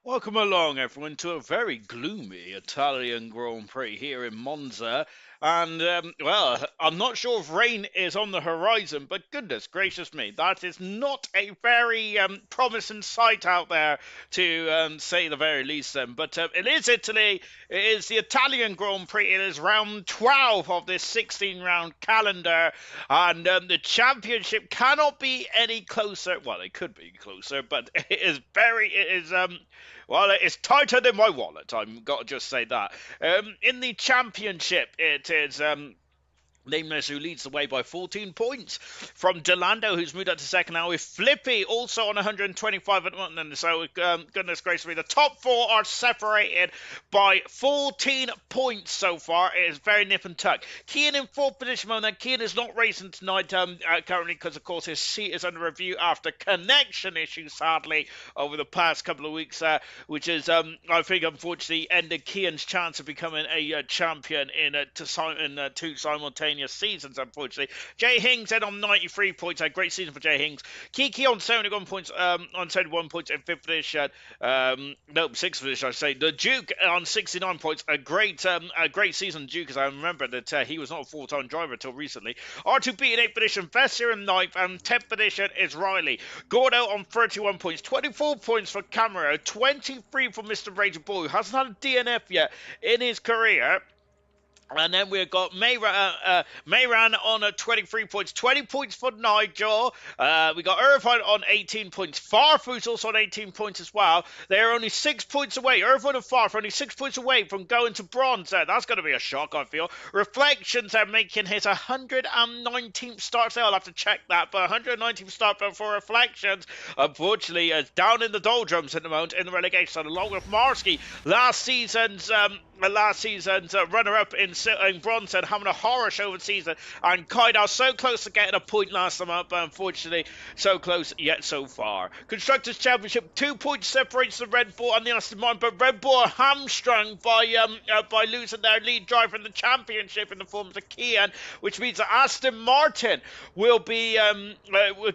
Welcome along, everyone, to a very gloomy Italian Grand Prix here in Monza. And, well, I'm not sure if rain is on the horizon, but goodness gracious me, that is not a very promising sight out there, to say the very least. But it is Italy. It is the Italian Grand Prix. It is round 12 of this 16-round calendar. And the championship cannot be any closer. Well, it could be closer, but well, it's tighter than my wallet. I've got to just say that. In the championship, it is Nameless, who leads the way by 14 points from Delando, who's moved up to second now, with Flippy also on 125 at the moment. So, goodness gracious me, the top four are separated by 14 points so far. It is very nip and tuck. Kean in fourth position moment. Kean is not racing tonight currently because, of course, his seat is under review after connection issues, sadly, over the past couple of weeks, which is, I think, unfortunately, ended Kean's chance of becoming a champion in two simultaneous seasons, unfortunately. Jay Hings in on 93 points. A great season for Jay Hings. Kiki on 71 points, in fifth position. Sixth position, I say. The Duke on 69 points. A great season, Duke, as I remember that he was not a full-time driver until recently. R2B in 8th position. Vessier in 9th, and 10th position is Riley. Gordo on 31 points. 24 points for Camaro. 23 for Mr. Rage Bull, who hasn't had a DNF yet in his career. And then we've got Mayran on 23 points. 20 points for Nigel. We got Irvine on 18 points. Farfoo's also on 18 points as well. They're only 6 points away. Irvine and Farf are only 6 points away from going to bronze. That's going to be a shock, I feel. Reflections are making his 119th start. I'll have to check that. But 119th start for Reflections, unfortunately, is down in the doldrums at the moment in the relegation, along with Marsky, last season's runner-up in bronze, and having a horror show of the season. And Kaidar so close to getting a point last time up, but unfortunately so close yet so far. Constructors Championship, 2 points separates the Red Bull and the Aston Martin, but Red Bull are hamstrung by losing their lead driver in the championship in the form of Kian, which means that Aston Martin will be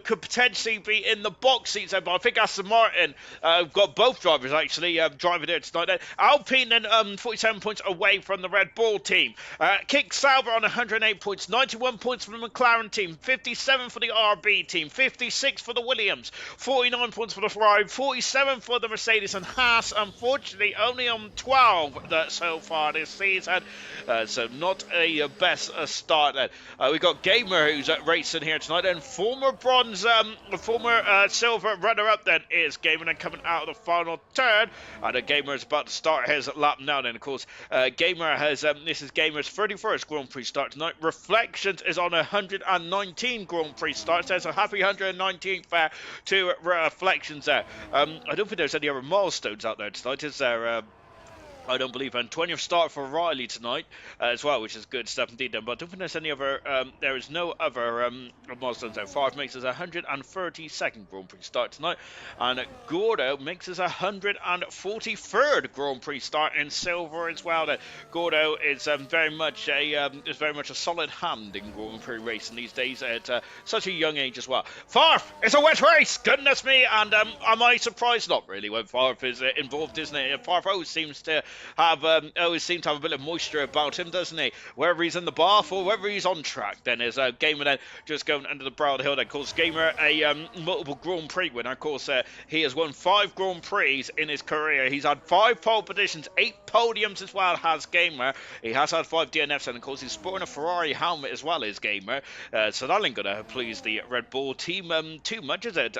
could potentially be in the box seats. But I think Aston Martin got both drivers actually driving there tonight. Alpine and 47 points away from the Red Bull team. Kick Sauber on 108 points, 91 points for the McLaren team, 57 for the RB team, 56 for the Williams, 49 points for the Ferrari, 47 for the Mercedes, and Haas, unfortunately, only on 12 so far this season. So not a best start then. We got Gamer, who's racing here tonight, and former silver runner-up then is Gamer, and coming out of the final turn, and Gamer is about to start his lap now. Then, of course, Gamer has this is Gamer's 31st Grand Prix start tonight. Reflections is on 119 Grand Prix starts. There's a happy 119th to Reflections there. I don't think there's any other milestones out there tonight, is there? I don't believe, and 20th start for Riley tonight as well, which is good stuff indeed. But I don't think there's any other, there is no other milestones there. Favre makes his 132nd Grand Prix start tonight, and Gordo makes his 143rd Grand Prix start in silver as well. Gordo is very much a solid hand in Grand Prix racing these days at such a young age as well. Favre, it's a wet race, goodness me, and am I surprised? Not really when Favre is involved, isn't it? Favre always seems to have a bit of moisture about him, doesn't he? Whether he's in the bath or whether he's on track, then is Gamer then just going under the brow of the hill. Then, of course, Gamer a multiple Grand Prix winner. Of course, he has won 5 Grand Prix in his career. He's had 5 pole positions, 8 podiums as well. Has Gamer. He has had 5 DNFs, and of course, he's sporting a Ferrari helmet as well as Gamer. So that ain't gonna please the Red Bull team too much, is it?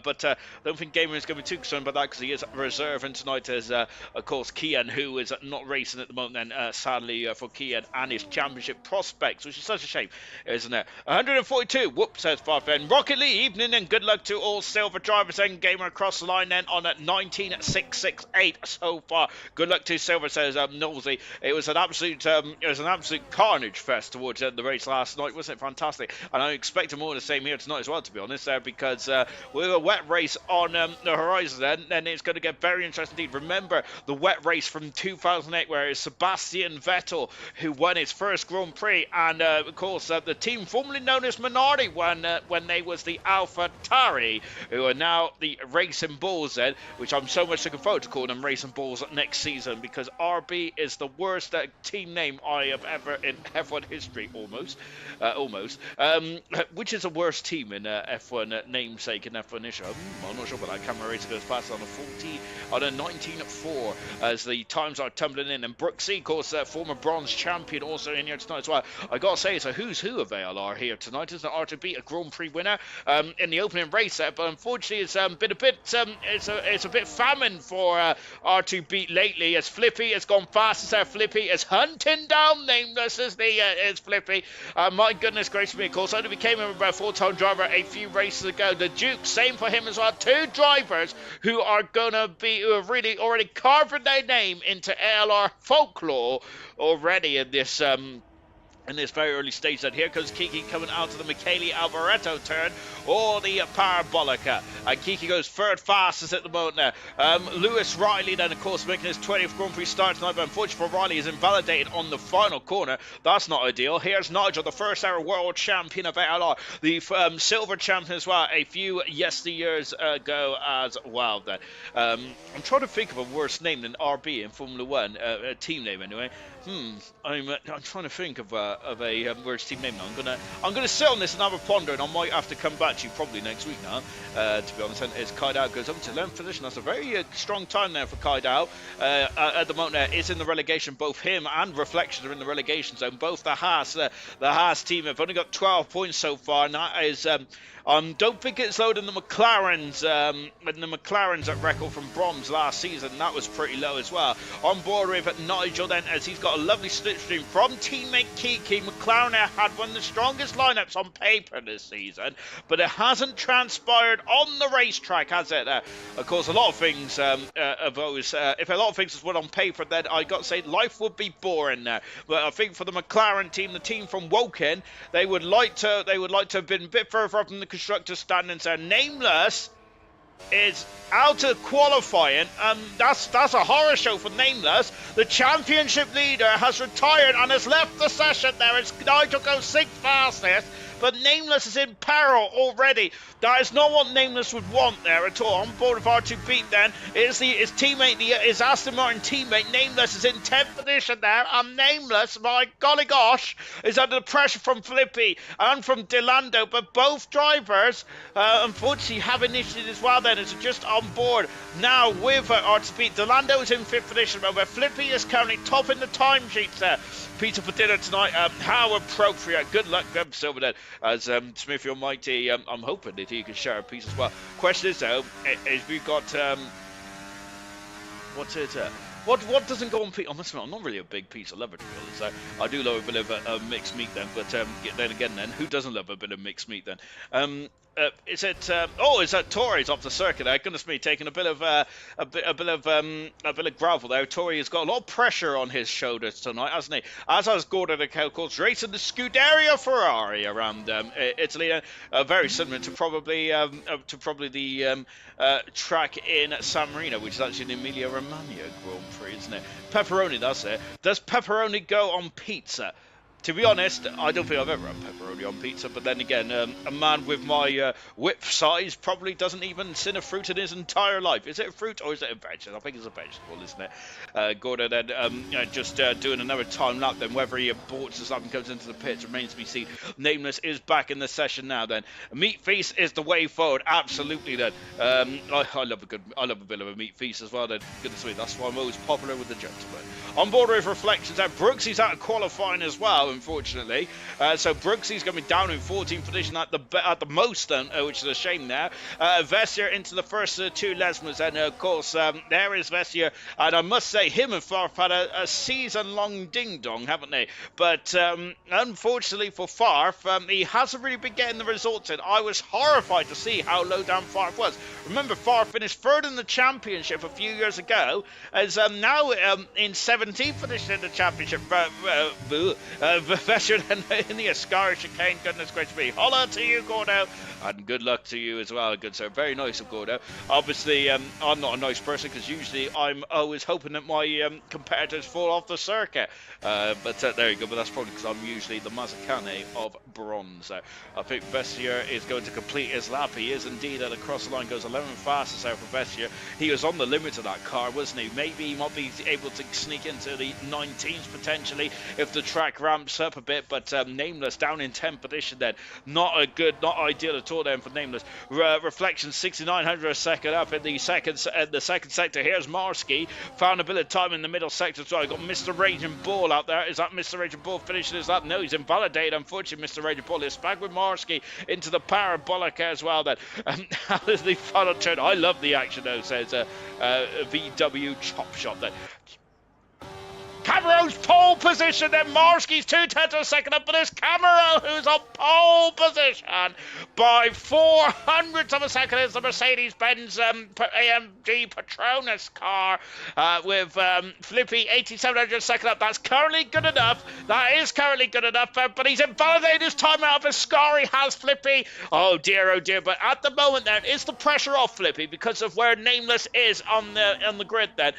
But I don't think Gamer is going to be too concerned about that, because he is reserving tonight as, of course, Kian, who is not racing at the moment, and sadly for Kian and his championship prospects, which is such a shame, isn't it? 142, whoops, says Farfen. Rocket League, evening, and good luck to all silver drivers and Gamer across the line then on 19668 so far. Good luck to silver, says Knowlesy. It was an absolute carnage fest towards the race last night, wasn't it? Fantastic. And I'm expecting more of the same here tonight as well, to be honest, because with a wet race on the horizon, then it's going to get very interesting indeed. Remember the wet race from 2008, where it's Sebastian Vettel who won his first Grand Prix, and of course the team formerly known as Minardi when they was the Alpha Tari, who are now the Racing Bulls, which I'm so much looking forward to calling them Racing Bulls next season, because RB is the worst team name I have ever in F1 history, almost, which is the worst team in F1 namesake in F1 history. I'm not sure, but that camera race goes fast on a 19.4 as the times are tumbling in. And Brooksy, of course, former bronze champion, also in here tonight as well. I gotta say, it's a who's who of ALR here tonight. Isn't it? R2B, a Grand Prix winner in the opening race there, but unfortunately it's been a bit it's a bit famine for R2B lately, as Flippy has gone fast as there. Flippy is hunting down Nameless as is Flippy. My goodness gracious me, of course, only became a full-time driver a few races ago. The Duke, same for him as well. Two drivers who have really already carved their name into ALR folklore already in this very early stage. That here comes Kiki coming out to the Michele Alvaretto turn, or the Parabolica. And Kiki goes third fastest at the moment there. Lewis Riley then, of course, making his 20th Grand Prix start tonight, but unfortunately for Riley, is invalidated on the final corner. That's not ideal. Here's Nigel, the first ever world champion of ALR, the silver champion as well, a few yesteryears ago as well then. I'm trying to think of a worse name than RB in Formula 1, a team name anyway. I'm trying to think of a worse team name now. I'm gonna sit on this and have a ponder, and I might have to come back to you probably next week now. To be honest, as Kaidao goes up to 11th position, that's a very strong time there for Kaidao. At the moment, is in the relegation. Both him and Reflections are in the relegation zone. Both the Haas team have only got 12 points so far, and that is. Don't think it's lower than the McLarens. And the McLarens at record from bronze last season, that was pretty low as well. On board with Nigel then, as he's got a lovely slipstream from teammate Kiki. McLaren had one of the strongest lineups on paper this season, but it hasn't transpired on the racetrack, has it? Of course, a lot of things have always. If a lot of things was on paper, then I got to say life would be boring there. But I think for the McLaren team, the team from Woking, they would like to have been a bit further up in the constructor standings there. Nameless is out of qualifying, and that's a horror show for Nameless. The championship leader has retired and has left the session there. It's Nigel goes 6th fastest, but Nameless is in peril already. That is not what Nameless would want there at all. On board with R2B then is his teammate, his Aston Martin teammate. Nameless is in 10th position there, and Nameless, my golly gosh, is under the pressure from Flippy and from Delando, but both drivers unfortunately have initiated as well then, as just on board now with R2B. Delando is in 5th position, where Flippy is currently topping the timesheets there. Pizza for dinner tonight, how appropriate. Good luck, Silver then, as Smithy Almighty, I'm hoping that he can share a piece as well. Question is though, is we've got what's it? What doesn't go on pizza? I must admit, I'm not really a big pizza lover, to be honest. I do love a bit of mixed meat then, but then again, who doesn't love a bit of mixed meat then? Is that Tori's off the circuit there? Goodness me, taking a bit of gravel there. Tori has got a lot of pressure on his shoulders tonight, hasn't he? As has Gordon, of course, racing the Scuderia Ferrari around Italy, very similar to probably the track in San Marino, which is actually the Emilia Romagna Grand Prix, isn't it? Pepperoni, that's it. Does pepperoni go on pizza? To be honest, I don't think I've ever had pepperoni on pizza, but then again, a man with my whip size probably doesn't even sin a fruit in his entire life. Is it a fruit or is it a vegetable? I think it's a vegetable, isn't it? Gordon then just doing another time lap then. Whether he aborts or something comes into the pits remains to be seen. Nameless is back in the session now then. Meat feast is the way forward, absolutely then. I love a bit of a meat feast as well then. Goodness me, that's why I'm always popular with the gentlemen. On board with Reflections, and Brooksy's out of qualifying as well, unfortunately. So Brooksy's going to be down in 14th position at the most, which is a shame there. Vessier into the first two Lesmers, and of course, there is Vessier. And I must say, him and Farf had a season-long ding-dong, haven't they? But unfortunately for Farf, he hasn't really been getting the results in. I was horrified to see how low down Farf was. Remember, Farf finished third in the championship a few years ago, as now in 17th position in the championship. Veteran in the Ascara chicane. Goodness gracious me. Holla to you, Gordo. And good luck to you as well, good sir. Very nice of Gordo. Obviously, I'm not a nice person because usually I'm always hoping that my competitors fall off the circuit. But there you go. But that's probably because I'm usually the Mazzacane of bronze. I think Vestier is going to complete his lap. He is indeed at the cross line. Goes 11 fastest out for Vestier. He was on the limit of that car, wasn't he? Maybe he might be able to sneak into the 19s potentially if the track ramps up a bit. But Nameless down in 10th position then. Not ideal at all then for Nameless. Reflection 6900 a second up in the second sector. Here's Marsky. Found a bit of time in the middle sector as well. Got Mr. Raging Bull out there. Is that Mr. Raging Bull finishing his lap? No, he's invalidated. Unfortunately, Mr. Raging Bull is back with Marsky into the parabolic as well then. How is the final turn? I love the action though, says VW Chop Shop then. Camero's pole position, then Marsky's 2/10 of a second up, but it's Camero who's on pole position by 400ths of a second. It's the Mercedes-Benz AMG Patronus car with Flippy 8700 a second up. That's currently good enough. That is currently good enough, but he's invalidated his time out of Ascari has Flippy. Oh dear, but at the moment then, is the pressure off Flippy because of where Nameless is on the grid then?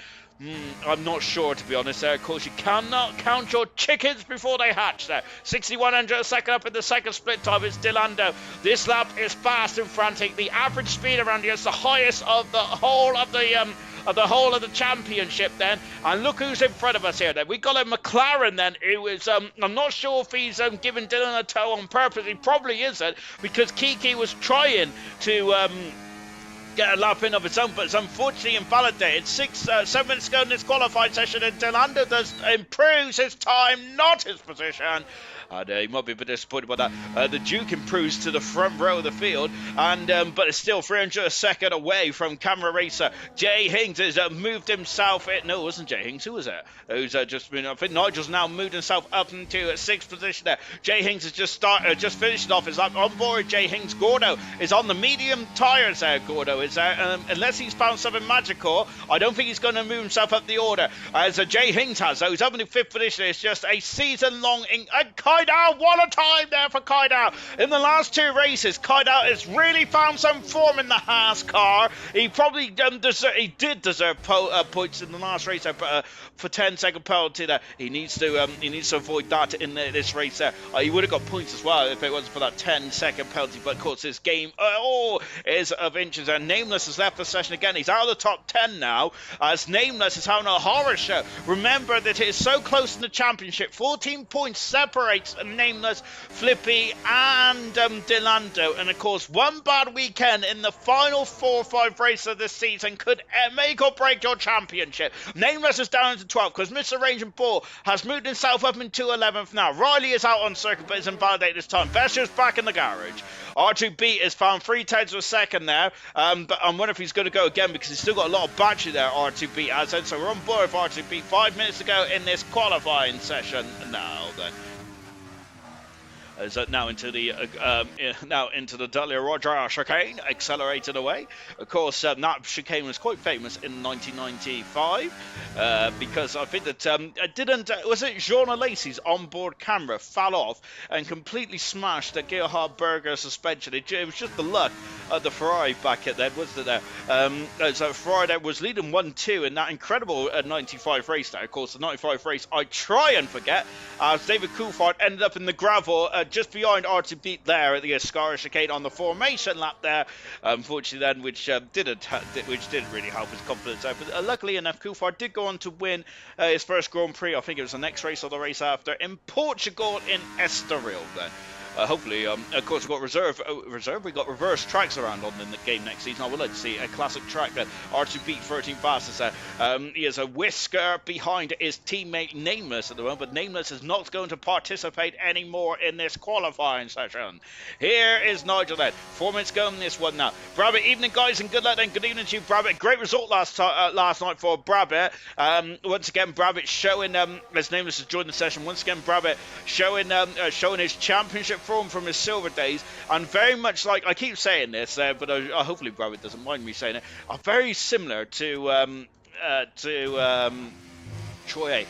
I'm not sure, to be honest there. Of course, you cannot count your chickens before they hatch there. 6100 a second up in the second split time. It's Delando. This lap is fast and frantic. The average speed around here is the highest of the whole of the championship then. And look who's in front of us here then. We got a McLaren then who is, I'm not sure if he's giving Dylan a tow on purpose. He probably isn't, because Kiki was trying to get a lap in of its own, but it's unfortunately invalidated. 7 minutes ago in this qualifying session, and Delando improves his time, not his position. And he might be a bit disappointed about that. The Duke improves to the front row of the field, and but it's still 300 a second away from camera racer. Jay Hings has moved himself. No, it wasn't Jay Hings. Who was it? Who's just been? I think Nigel's now moved himself up into 6th position there. Jay Hings has just finished off his lap on board. Jay Hings. Gordo is on the medium tyres there. Gordo is there. Unless he's found something magical, I don't think he's going to move himself up the order as Jay Hings has. So he's up in 5th position. It's just a season-long. Kaidao, what a time there for Kaidao. In the last 2 races, Kaidao has really found some form in the Haas car. He probably did deserve points in the last race for 10-second penalty there. He needs to avoid that in this race there. He would have got points as well if it wasn't for that 10-second penalty. But of course, this game is of inches. And Nameless has left the session again. He's out of the top 10 now, as Nameless is having a horror show. Remember that it is so close in the championship. 14 points separates Nameless, Flippy, and Delando. And of course, one bad weekend in the final 4 or 5 races of this season could make or break your championship. Nameless is down into 12th because Mr. Raging Bull has moved himself up into 11th now. Riley is out on circuit, but is invalidated this time. Vescher's back in the garage. R2B is found 3/10 of a second there, but I'm wondering if he's going to go again because he's still got a lot of battery there, R2B as said. So we're on board with R2B 5 minutes ago in this qualifying session. Now then. Is now into the Dahlia Roger chicane, accelerated away. Of course, that chicane was quite famous in 1995 because I think that was it Jean Lacey's onboard camera fell off and completely smashed the Gerhard Berger suspension. It was just the luck of the Ferrari back at then, wasn't it? So Ferrari that was leading 1-2 in that incredible 95 race there. Of course, the 95 race I try and forget as David Coulthard ended up in the gravel just behind R2B there at the Ascara chicane on the formation lap there, unfortunately then, which didn't really help his confidence there. But luckily enough, Coulthard did go on to win his first Grand Prix. I think it was the next race or the race after in Portugal in Estoril then. Hopefully, of course, we've got reserve. We've got reverse tracks around on in the game next season. I would like to see a classic track that R2B 13 fastest there. He is a whisker behind his teammate Nameless at the moment, but Nameless is not going to participate anymore in this qualifying session. Here is Nigel then. 4 minutes going in this one now. Brabbit, evening guys, and good luck then. Good evening to you, Brabbit. Great result last night for Brabbit. Once again, Brabbit showing as Nameless has joined the session. Once again, Brabbit showing his championship form from his silver days, and very much like I keep saying this, but hopefully Brabbit doesn't mind me saying it, are very similar to Troy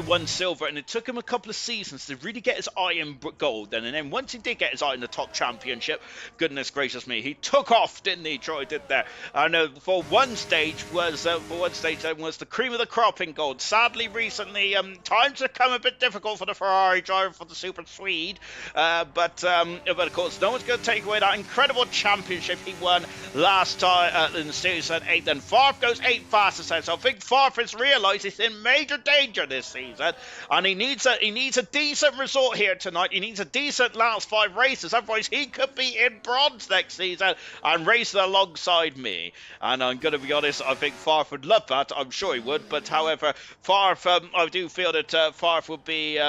won silver, and it took him a couple of seasons to really get his eye in gold. And then once he did get his eye in the top championship, goodness gracious me, he took off, didn't he? Troy did there. And for one stage was the cream of the crop in gold. Sadly, recently times have come a bit difficult for the Ferrari driver, for the Super Swede. But of course, no one's going to take away that incredible championship he won last time in the series at 8. Then Farf goes 8 fastest out. So I think Farf has realised he's in major danger this season, and he needs a decent result here tonight. He needs a decent last 5 races, otherwise he could be in bronze next season and racing alongside me. And I'm going to be honest, I think Farf would love that. I'm sure he would. But however, Farf, I do feel that Farf would be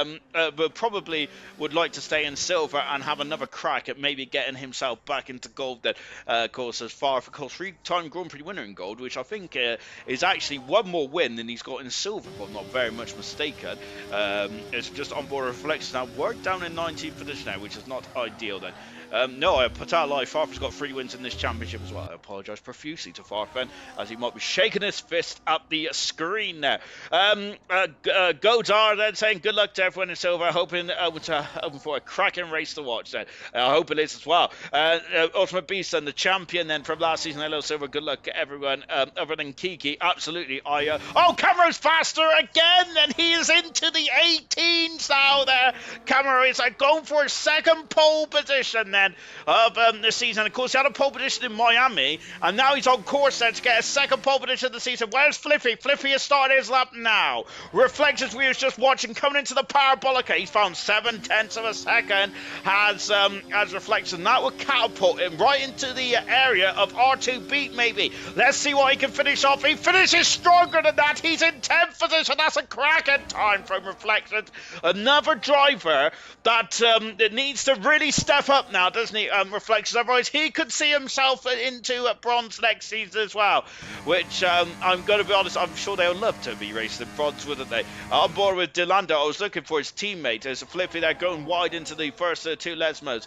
probably would like to stay in silver and have another crack at maybe getting himself back into gold. Then, of course, as Farf, of course, 3-time Grand Prix winner in gold, which I think is actually one more win than he's got in silver, if I'm not very much mistaken. It's just on board reflections now. We're down in 19th position now, which is not ideal then. No, I put out live. Farf's got 3 wins in this championship as well. I apologise profusely to Farfen, as he might be shaking his fist at the screen there. Godar then saying good luck to everyone in silver, hoping for a cracking race to watch then. I hope it is as well. Ultimate Beast and the champion then from last season. Hello silver, good luck to everyone other than Kiki. Absolutely. Camero's faster again, and he is into the 18s now there. Camero is going for a second pole position then of the season. Of course, he had a pole position in Miami, and now he's on course then to get a second pole position of the season. Where's Flippy? Flippy has started his lap now. Reflections we was just watching coming into the parabolica. He's found 7/10 of a second. Has Reflection. That would catapult him right into the area of R2 beat maybe. Let's see what he can finish off. He finishes stronger than that. He's in 10th position. That's a cracking time from Reflections. Another driver that needs to really step up now, doesn't he? Reflections. Otherwise, he could see himself into bronze next season as well. Which I'm going to be honest, I'm sure they'll love to be racing bronze, wouldn't they? On board with Delando, I was looking for his teammate. There's a Flippy there going wide into the first 2 Lesmos.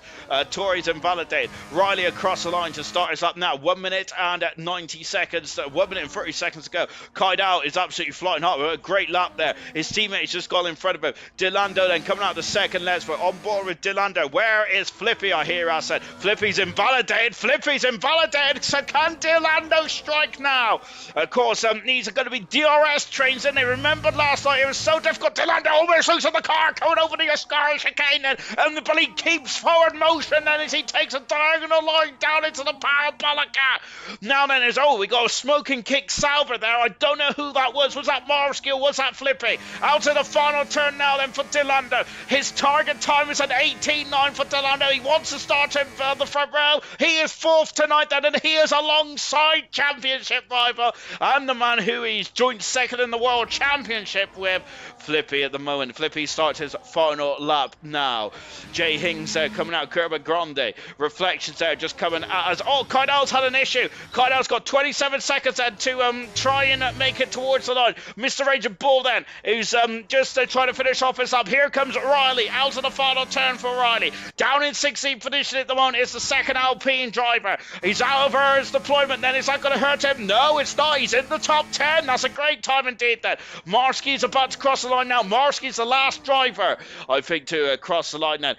Tori's invalidated. Riley across the line to start us up now. 1 minute and 90 seconds. 1 minute and 30 seconds to go. Kaidao is absolutely flying hard. A great lap there. His teammate's just gone in front of him. Delando then coming out the second Lesmo. On board with Delando. Where is Flippy? I hear I said. Flippy's invalidated. Flippy's invalidated. So can Delando strike now? Of course, these are going to be DRS trains, and they remembered last night it was so difficult. Delando almost loses the car coming over the Ascari chicane, and the bully keeps forward motion, and as he takes a diagonal line down into the parabolica. Now then, we got a smoking kick salver there. I don't know who that was. Was that Marski or was that Flippy? Out to the final turn now then for Delando. His target time is at 18.9 for Delando. He wants to start in the front row. He is 4th tonight then, and he is alongside championship rival and the man who he's joint 2nd in the world championship with, Flippy at the moment. Flippy starts his final lap now. Jay Hings coming out, Kerber Grande. Reflections there just coming as Kaidal's had an issue. Kaidal's got 27 seconds then to try and make it towards the line. Mr. Ranger Bull then, who's just trying to finish off his lap. Here comes Riley out of the final turn for Riley. Down in 16th position at the moment is the second Alpine driver. He's out of Earth's deployment then. Is that going to hurt him? No, it's not. He's in the top 10. That's a great time indeed then. Marski's about to cross the line now. Marski's the last driver, I think, to cross the line then.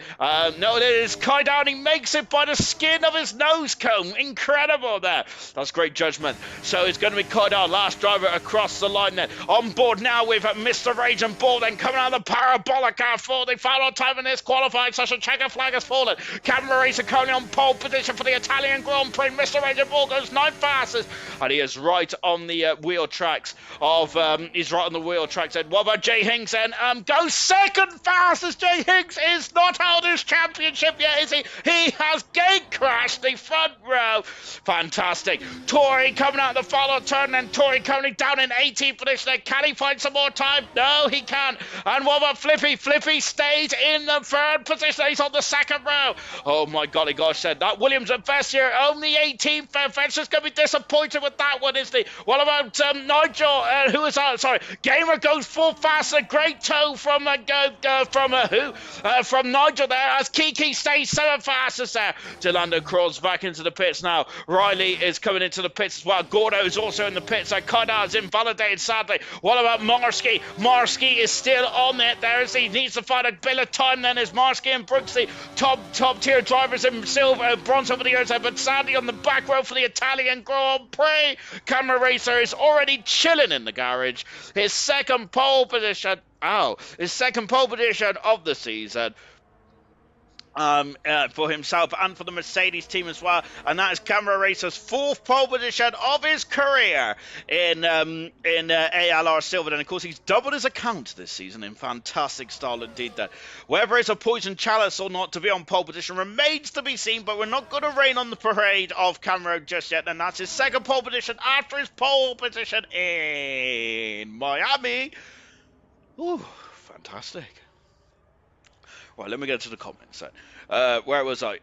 No, it is Kaidao. He makes it by the skin of his nose cone. Incredible there. That's great judgment. So it's going to be Kaidao, last driver across the line then. On board now with Mr. Rage and Bull then coming out of the parabolica for the final time in this qualifying session. Checker flag has fallen. Camera Racer currently on pole position for the Italian Grand Prix. Mr. Rage and Bull goes 9 fastest, and he is right on the wheel tracks of he's right on the wheel tracks. And what about Jay Hings then? Goes 2nd fastest. Jay Hings is not out of his championship yet, is he? He has gate crashed the front row. Fantastic. Tori coming out of the follow turn, and Tori coming down in 18th position. Can he find some more time? No, he can't. And what about Flippy? Flippy stays in the 3rd position. He's on the 2nd row. Oh my golly gosh, said that. Williams and Vessier, only 18th. Vessier's going to be disappointed with that one, isn't he? What about Nigel? Who is that? Sorry. Gamer goes full fast. A great toe from from Nigel there as Kiki stays 7 fastest there. Delando crawls back into the pits now. Riley is coming into the pits as well. Gordo is also in the pits. Koda is invalidated, sadly. What about Marsky? Marsky is still on it. There is he needs to find a bit of time then as Marsky and Brooksy top tier drivers in silver bronze over the years, but sadly on the back row for the Italian Grand Prix. Camera Racer is already chilling in the garage. His second pole position of the season. For himself and for the Mercedes team as well, and that is Camera Racer's 4th pole position of his career in ALR Silver. And of course, he's doubled his account this season in fantastic style indeed. That whether it's a poison chalice or not to be on pole position remains to be seen, but we're not going to rain on the parade of Camera just yet. And that's his 2nd pole position after his pole position in Miami. Ooh, fantastic. Right, let me get to the comments then. Where was I?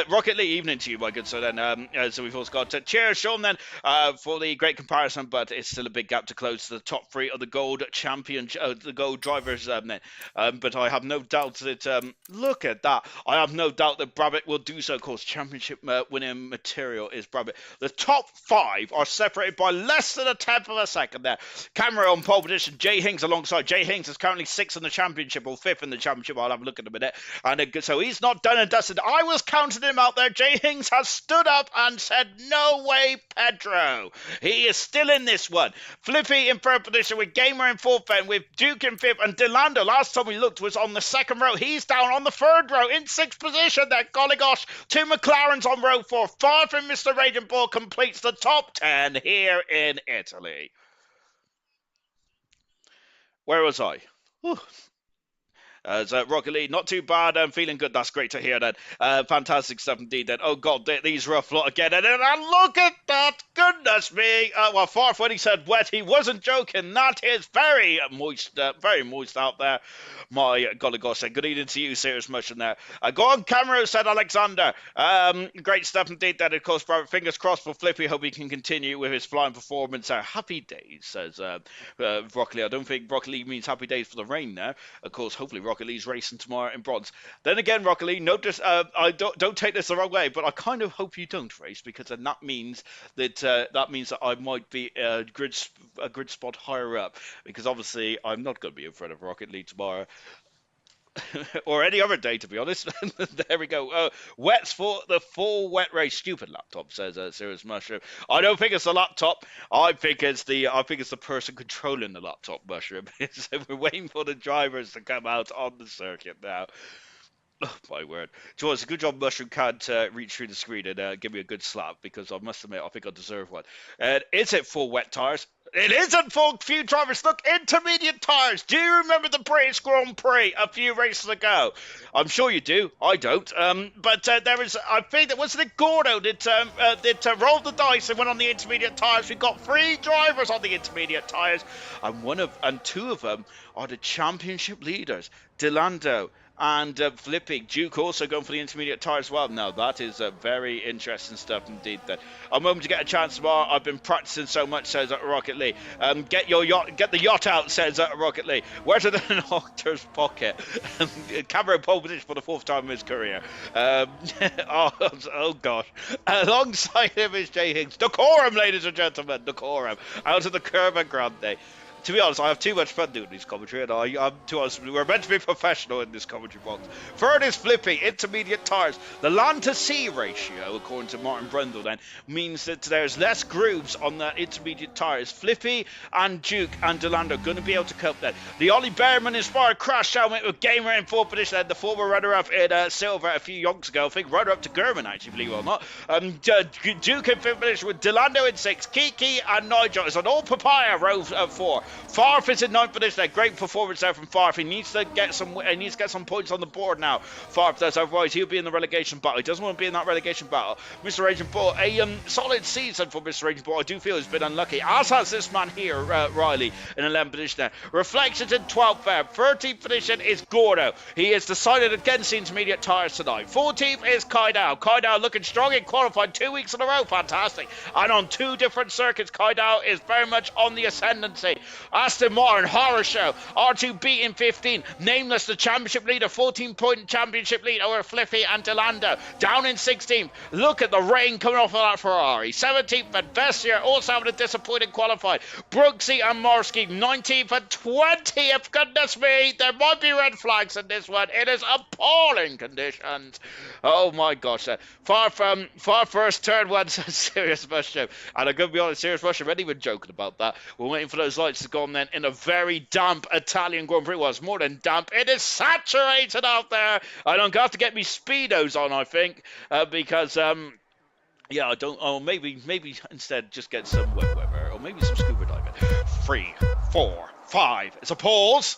Rocket League, evening to you, my good sir. Then, so we've also got cheers, Sean. Then for the great comparison, but it's still a big gap to close to the top 3 of the gold champion, the gold drivers. But I have no doubt that look at that. I have no doubt that Brabbitt will do so. Of course, championship winning material is Brabbitt. The top 5 are separated by less than a tenth of a second. There, Camera on pole position. Jay Hings alongside. Jay Hings is currently 6th in the championship or 5th in the championship. I'll have a look in a minute. And so he's not done and dusted. I was counting him out there. Jay Hings has stood up and said, no way, Pedro. He is still in this one. Flippy in 3rd position with Gamer in 4th then, with Duke in 5th. And Delando, last time we looked, was on the 2nd row. He's down on the 3rd row in 6th position there. Golly gosh, 2 McLarens on row 4. 5 from Mr. Raging Bull completes the top 10 here in Italy. Where was I? Whew. Rocket League, not too bad. I'm feeling good. That's great to hear that. Fantastic stuff indeed. Then, oh god, these rough lot again. And look at that! Goodness me! Well, Farf, when he said wet, he wasn't joking. That is very moist out there. My golly gosh, good evening to you, Serious Mushroom there. Go on, Camera, said Alexander. Great stuff indeed. That, of course, fingers crossed for Flippy. Hope he can continue with his flying performance. Happy days, says Rocket League. I don't think Rocket League means happy days for the rain there. Of course, hopefully Rocket League's racing tomorrow in bronze. Then again, Rocket League, notice I don't take this the wrong way, but I kind of hope you don't race, because then that means that I might be a grid spot higher up, because obviously I'm not going to be in front of Rocket League tomorrow. Or any other day, to be honest. There we go. Wets for the full wet race. Stupid laptop, says Serious Mushroom. I don't think it's the laptop. I think it's the person controlling the laptop, Mushroom. So we're waiting for the drivers to come out on the circuit now. Oh, my word. Joe, it's a good job Mushroom can't reach through the screen and give me a good slap, because I must admit, I think I deserve one. Is it full wet tyres? It isn't for a few drivers. Look, intermediate tyres. Do you remember the British Grand Prix a few races ago? I'm sure you do. I don't. But there is, I think that wasn't it Gordo that rolled the dice and went on the intermediate tyres. We've got 3 drivers on the intermediate tyres, and 2 of them are the championship leaders, Delando and Flippy. Duke also going for the intermediate tyre as well. Now, that is very interesting stuff indeed. That I'm hoping to get a chance tomorrow. I've been practicing so much, says Rocket Lee. Get the yacht out, says Rocket Lee. Where's the doctor's pocket? Camera pole position for the 4th time in his career. Oh gosh. Alongside him is Jay Higgs. Decorum, ladies and gentlemen. Decorum. Out of the Curva Grande. To be honest, I have too much fun doing these commentary, and I'm too honest. We're meant to be professional in this commentary box. Third is Flippy, intermediate tyres. The land to sea ratio, according to Martin Brundle, then means that there's less grooves on the intermediate tyres. Flippy and Duke and Delando are going to be able to cope then. The Ollie Behrman inspired crash helmet with Gamer in 4th position, and the former runner-up in silver a few yonks ago. I think runner-up to German, actually, believe it or not. Duke in 5th position with Delando in 6th. Kiki and Nigel is on all papaya row 4. Farf is in 9th position. A great performance there from Farf. He needs to get some points on the board now. Farf does, otherwise he'll be in the relegation battle. He doesn't want to be in that relegation battle. Mr. Raging Bull, a solid season for Mr. Raging Bull. I do feel he's been unlucky, as has this man here, Riley, in 11th position there. Reflections in 12th there. 13th position is Gordo. He is decided against the intermediate tyres tonight. 14th is Kaidao. Kaidao looking strong in qualified 2 weeks in a row. Fantastic. And on 2 different circuits, Kaidao is very much on the ascendancy. Aston Martin, horror show. R2 beating 15. Nameless, the championship leader. 14-point championship lead over Flippy and Delando. Down in 16th. Look at the rain coming off of that Ferrari. 17th, but Vessier also having a disappointing qualified. Brooksy and Morsky, 19th and 20th. Goodness me, there might be red flags in this one. It is appalling conditions. Oh my gosh. Far first, turn one, serious mushroom. And I'm going to be honest, serious mushroom, ain't even joking about that. We're waiting for those lights to go on then in a very damp Italian Grand Prix. Well, it's more than damp. It is saturated out there. And I'm going to have to get me Speedos on, I think, because... yeah, I don't... Oh, maybe instead just get some wet weather, or maybe some scuba diving. 3, 4, 5. It's a pause.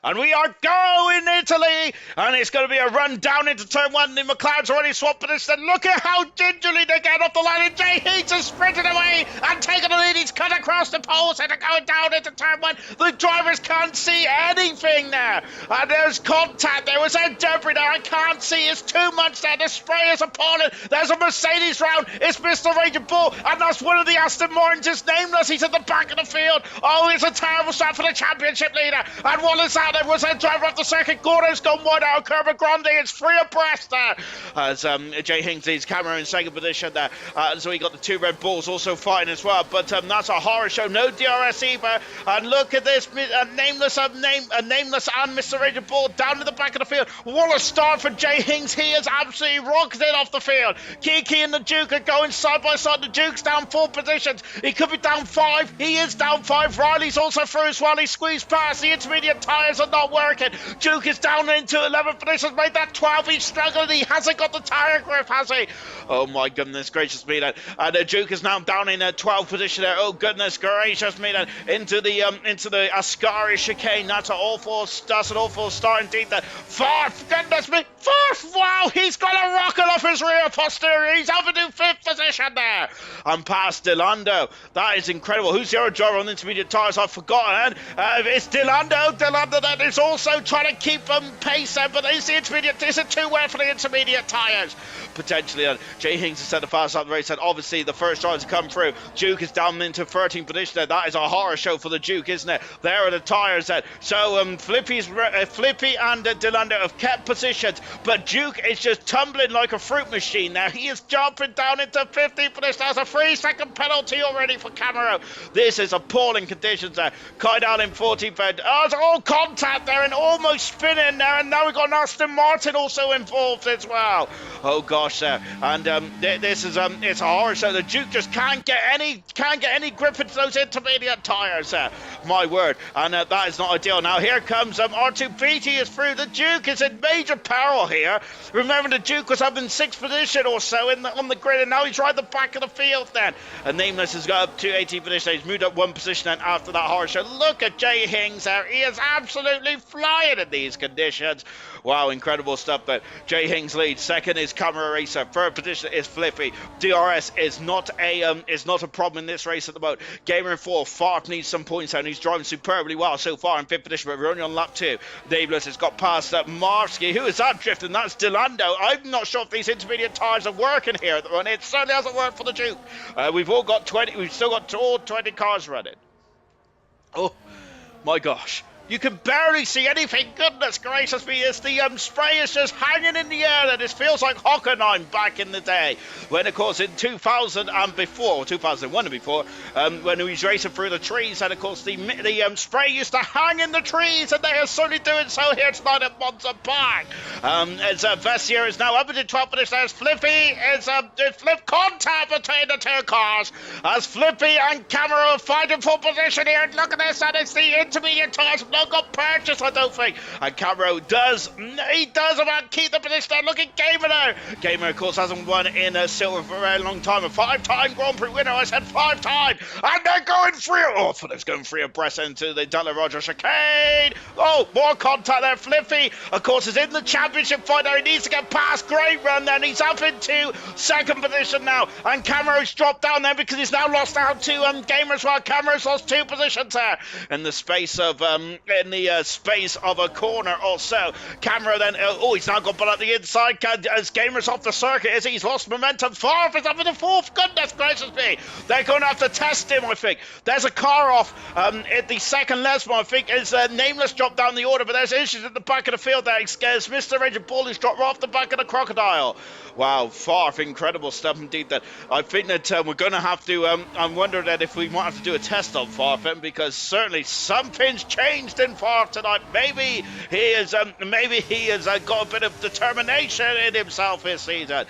And we are going Italy, and it's going to be a run down into turn 1. The McLaren's already swapped position. Look at how gingerly they get off the line. And Jay Heats has sprinted away and taken the lead. He's cut across the poles and they're going down into turn 1. The drivers can't see anything there. And there's contact. There was a debris there. I can't see. It's too much there. The spray is appalling. There's a Mercedes round. It's Mr. Raging Bull, and that's one of the Aston Martins. It's nameless. He's at the back of the field. Oh, it's a terrible start for the championship leader. And what is that? There was a driver off the circuit. Gordo's gone wide out. Kerber Grande, it's 3 abreast there. As Jay Hinckley's camera in 2nd position there. And so we got the 2 Red Bulls also fighting as well. But that's a horror show. No DRS either. And look at this. Nameless and Mr. Raging Bull down to the back of the field. What a start for Jay Hinks. He is absolutely rocketed off the field. Kiki and the Duke are going side by side. The Duke's down 4 positions. He could be down 5. He is down 5. Riley's also through as well. He squeezed past. The intermediate tyres are not working. Duke is down into 11th position. Made that 12. He's struggling. He hasn't got the tyre grip, has he? Oh my goodness gracious me. And Duke is now down in 12th position there. Oh goodness gracious me. Into the Ascari chicane. That's an awful start indeed. Fourth, goodness me. Fourth. Wow, he's got a rocket off his rear posterior. He's up into 5th position there. And past Delando. That is incredible. Who's the other driver on the intermediate tyres? I've forgotten. It's Delando. Delando that is also trying to keep pace there, but is it too wet for the intermediate tyres? Potentially. Jay Hinks has set the fast up the race, and obviously the first driver to come through. Duke is down into 13th position there. That is a horror show for the Duke, isn't it? There are the tyres then. So Flippy and Delando have kept positions, but Duke is just tumbling like a fruit machine now. He is jumping down into 15th position. That's a 3-second penalty already for Camaro. This is appalling conditions there. Kaidal in 14th. Oh, it's all contact there and almost spinning there, and now we've got Aston Martin also involved as well. Oh gosh, there. And this is it's a horror show. The Duke just can't get any grip into those intermediate tyres there. My word. And that is not ideal. Now here comes R2 BT is through. The Duke is in major peril here. Remember, the Duke was up in 6th position or so on the grid, and now he's right at the back of the field then. And Nameless has got up to 18th position. He's moved up 1 position then after that horror show. Look at Jay Hings there. He is absolutely flying in these conditions. Wow, incredible stuff. But Jay Hings leads. 2nd is Camera Racer. 3rd position is Flippy. DRS is not a problem in this race at the moment. Gamer in 4th. Farf needs some points and he's driving superbly well so far in 5th position, but we're only on lap 2. Nameless has got past Marsky. Who is that drifting? That's Delando. I'm not sure if these intermediate tyres are working here at the moment. It certainly hasn't worked for the Duke. We've still got all 20 cars running. Oh my gosh. You can barely see anything. Goodness gracious me, it's the spray is just hanging in the air, and it feels like Hockenheim back in the day. When, of course, in 2000 and before, 2001 and before, when he was racing through the trees, and, of course, the spray used to hang in the trees, and they are certainly doing so here tonight at Monza Park. As Vessier is now up into 12th position, as Flippy is flip contact between the 2 cars, as Flippy and Camera are fighting for position here. And look at this, and it's the intermediate tyres no good purchase, I don't think. And Camero does about keep the position there. Look at Gamer now. Gamer, of course, hasn't won in a silver for a very long time. A 5-time Grand Prix winner, I said 5-time. And they're going free. Oh, I thought it was going free abreast into the Della Roger chicane. Oh, more contact there. Flippy, of course, is in the championship fight there. He needs to get past. Great run then. He's up into second position now. And Camero's dropped down there because he's now lost out to Gamer as well. Camero's lost 2 positions there in the space of space of a corner or so. Camero then, he's now got at the inside as Gamer's off the circuit. He's lost momentum. Farf is up in the 4th. Goodness gracious me. They're going to have to test him, I think. There's a car off at the second Lesmo, I think. Is Nameless dropped down the order, but there's issues at the back of the field there. It's Mr. Raging Bull who's dropped off the back of the Crocodile. Wow, Farf, incredible stuff indeed. That I think that we're going to have to, I'm wondering that if we might have to do a test on Farf, because certainly something's changed in Farf tonight. Maybe he has got a bit of determination in himself this season,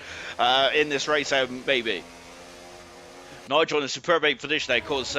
in this race, maybe. Nigel in a superb 8th position there, because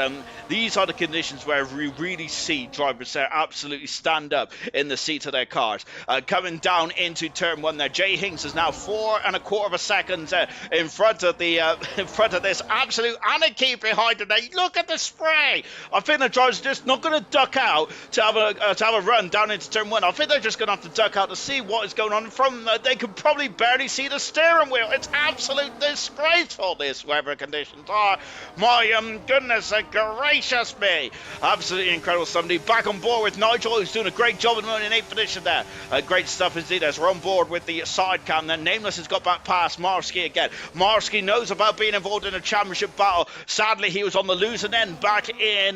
these are the conditions where we really see drivers there absolutely stand up in the seat of their cars. Coming down into turn 1 there, Jay Hinks is now 4 1/4 seconds in front of this absolute anarchy behind him there. Look at the spray. I think the drivers are just not going to duck out to have a run down into turn 1. I think they're just going to have to duck out to see what is going on. From they can probably barely see the steering wheel. It's absolutely disgraceful, this weather conditions are. My goodness gracious me. Absolutely incredible. Somebody back on board with Nigel, who's doing a great job at the moment in 8th position there. Great stuff indeed as we're on board with the side cam. Then Nameless has got back past Marsky again. Marsky knows about being involved in a championship battle. Sadly, he was on the losing end back in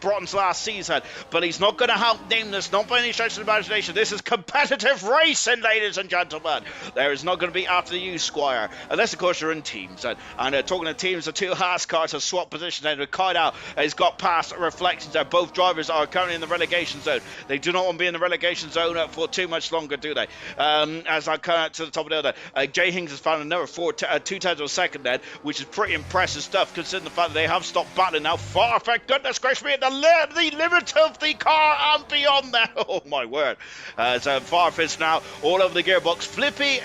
Broughton's last season. But he's not going to help Nameless, not by any stretch of the imagination. This is competitive racing, ladies and gentlemen. There is not going to be after you, Squire. Unless, of course, you're in teams. And talking to teams, the 2 Haas cars have swapped positions. And Kyle has got past Reflections there. Both drivers are currently in the relegation zone. They do not want to be in the relegation zone for too much longer, do they? As I come to the top of the other, Jay Hings has found another 2 tenths of a second then, which is pretty impressive stuff considering the fact that they have stopped battling now. Far, for goodness gracious me, the limit of the car and beyond there. Oh my word. So Farf is now all over the gearbox. Flippy,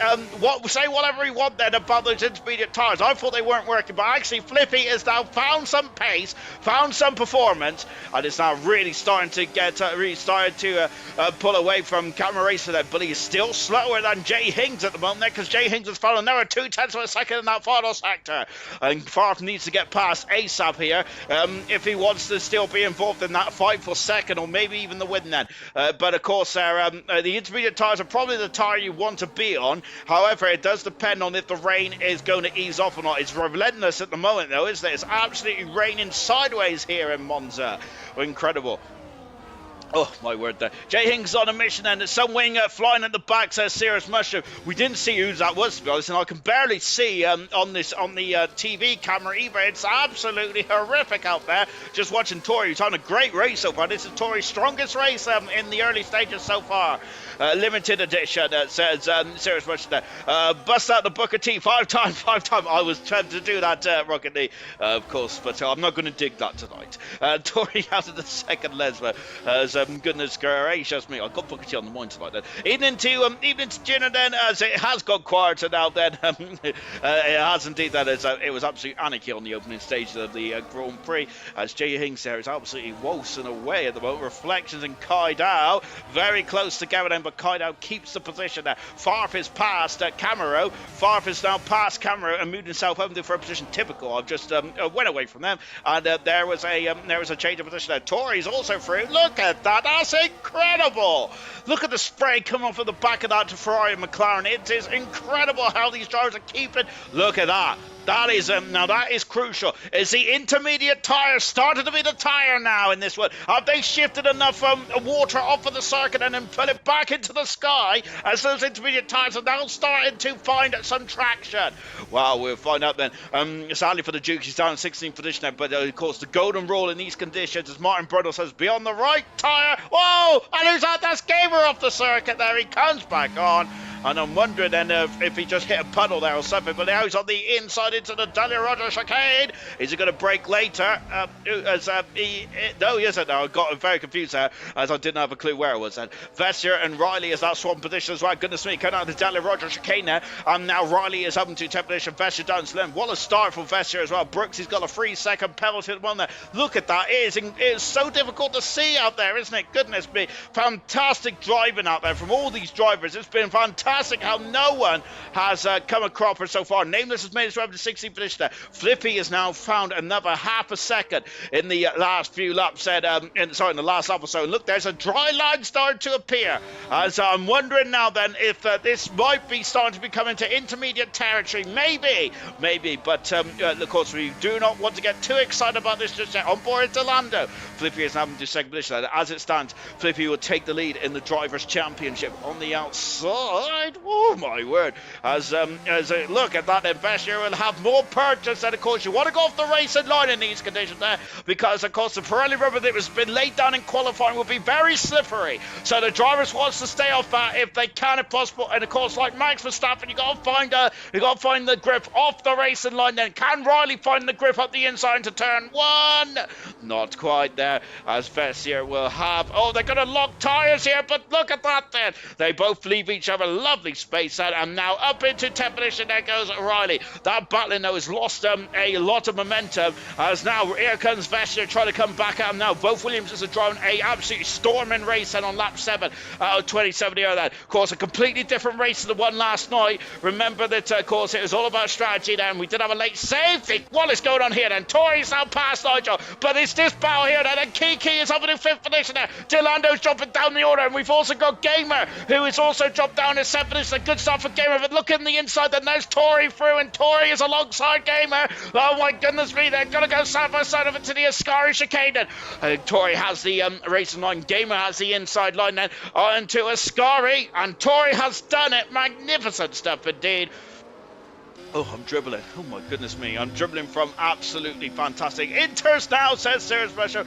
say whatever you want then about those intermediate tyres. I thought they weren't working, but actually Flippy is now found some pace, found some performance, and it's now really starting to pull away from Camera Racer there, but he is still slower than Jay Hings at the moment there, because Jay Hings has found another 2 tenths of a second in that final sector, and Farf needs to get past ASAP here if he wants to still be involved in that fight for second, or maybe even the win then. But of course the intermediate tyres are probably the tyre you want to be on. However, it does depend on if the rain is going to ease off or not. It's relentless at the moment though, isn't it? It's absolutely raining sideways here in Monza. Incredible. Oh, my word there. Jay Hings on a mission and some wing flying at the back, says Serious Mushroom. We didn't see who that was, to be honest, and I can barely see on the TV camera either. It's absolutely horrific out there. Just watching Tori, who's on a great race so far. This is Tori's strongest race in the early stages so far. Limited edition, says Serious Mushroom there. Bust out the Booker T, 5-time. I was trying to do that, Rocket Lee, of course, but I'm not going to dig that tonight. Tori out of the second Lesma. Goodness gracious me, I've got Booker T on the mind tonight then. Evening to Gina then, as it has got quieter now then. It has indeed, that is, it was absolute anarchy on the opening stage of the Grand Prix, as Jay Hings there is absolutely waltzing away at the moment. Reflections and Kaidao very close together then, but Kaidao keeps the position there. Farf is past Camero. Farf is now past Camero and moved himself up for a position typical. I've just went away from them, and there was a change of position there. Tori's also through. Look at that. That's incredible. Look at the spray coming off of the back of that to Ferrari and McLaren. It is incredible how these drivers are keeping. Look at that. That is now that is crucial. Is the intermediate tyre started to be the tyre now in this one? Have they shifted enough water off of the circuit and then put it back into the sky as those intermediate tyres are now starting to find some traction? Well, we'll find out then. Sadly for the Duke, he's down in 16th position there, but of course the golden rule in these conditions, as Martin Brundle says, be on the right tyre. Whoa! And who's that? That's Gamer off the circuit there. He comes back on. and I'm wondering then if he just hit a puddle there or something, but now he's on the inside into the Daniel Rogers chicane. Is he going to break later? No, he isn't. I got very confused there, as I didn't have a clue where it was then. Vessier and Riley is that swap position as well. Goodness me, coming out of the Daniel Rogers chicane there, and now Riley is up to 10th position. Vessier down slim. What a start for Vessier as well. Brooks, he's got a 3-second penalty at one there. Look at that. It is so difficult to see out there, isn't it? Goodness me. Fantastic driving out there from all these drivers. It's been fantastic how no one has come across her so far. Nameless has made his way up to 16th position there. Flippy has now found another half a second in the last few laps. In the last lap or so. And look, there's a dry line starting to appear. As I'm wondering now then if this might be starting to become into intermediate territory. Maybe. But of course, we do not want to get too excited about this just yet. On board Delando. Flippy is now in second position. As it stands, Flippy will take the lead in the Drivers' Championship on the outside. Oh my word! As look at that, Vessier will have more purchase, and of course you want to go off the racing line in these conditions there, because of course the Pirelli rubber that has been laid down in qualifying will be very slippery. So the drivers wants to stay off that if they can, if possible. And of course, like Max Verstappen, you got to find the grip off the racing line. Then can Riley find the grip up the inside into turn one? Not quite there, as Vessier will have. Oh, they're going to lock tyres here, but look at that then. They both leave each other. Lovely space out, and now up into 10th position. There goes Riley. That battling though has lost a lot of momentum, as now here comes Vessier trying to come back out. Now both Williamses are driving a absolutely storming race, and on lap 7 out of 27 here then. Of course, a completely different race to the one last night. Remember that of course it was all about strategy then. We did have a late safety. What is going on here then? Tori's now past Nigel, but it's this battle here then, and Kiki is up in 5th position there. Delando's jumping down the order, and we've also got Gamer, who is also dropped down to 7th position. A good start for Gamer, but look in the inside then, there's Tori through, and Tori is alongside Gamer. Oh my goodness me, they're going to go side by side of it to the Ascari chicane then. Tori has the racing line, Gamer has the inside line then, onto Ascari, and Tori has done it. Magnificent stuff indeed. Oh, I'm dribbling. Oh, my goodness me. I'm dribbling from absolutely fantastic. Inters now, says Serious Pressure.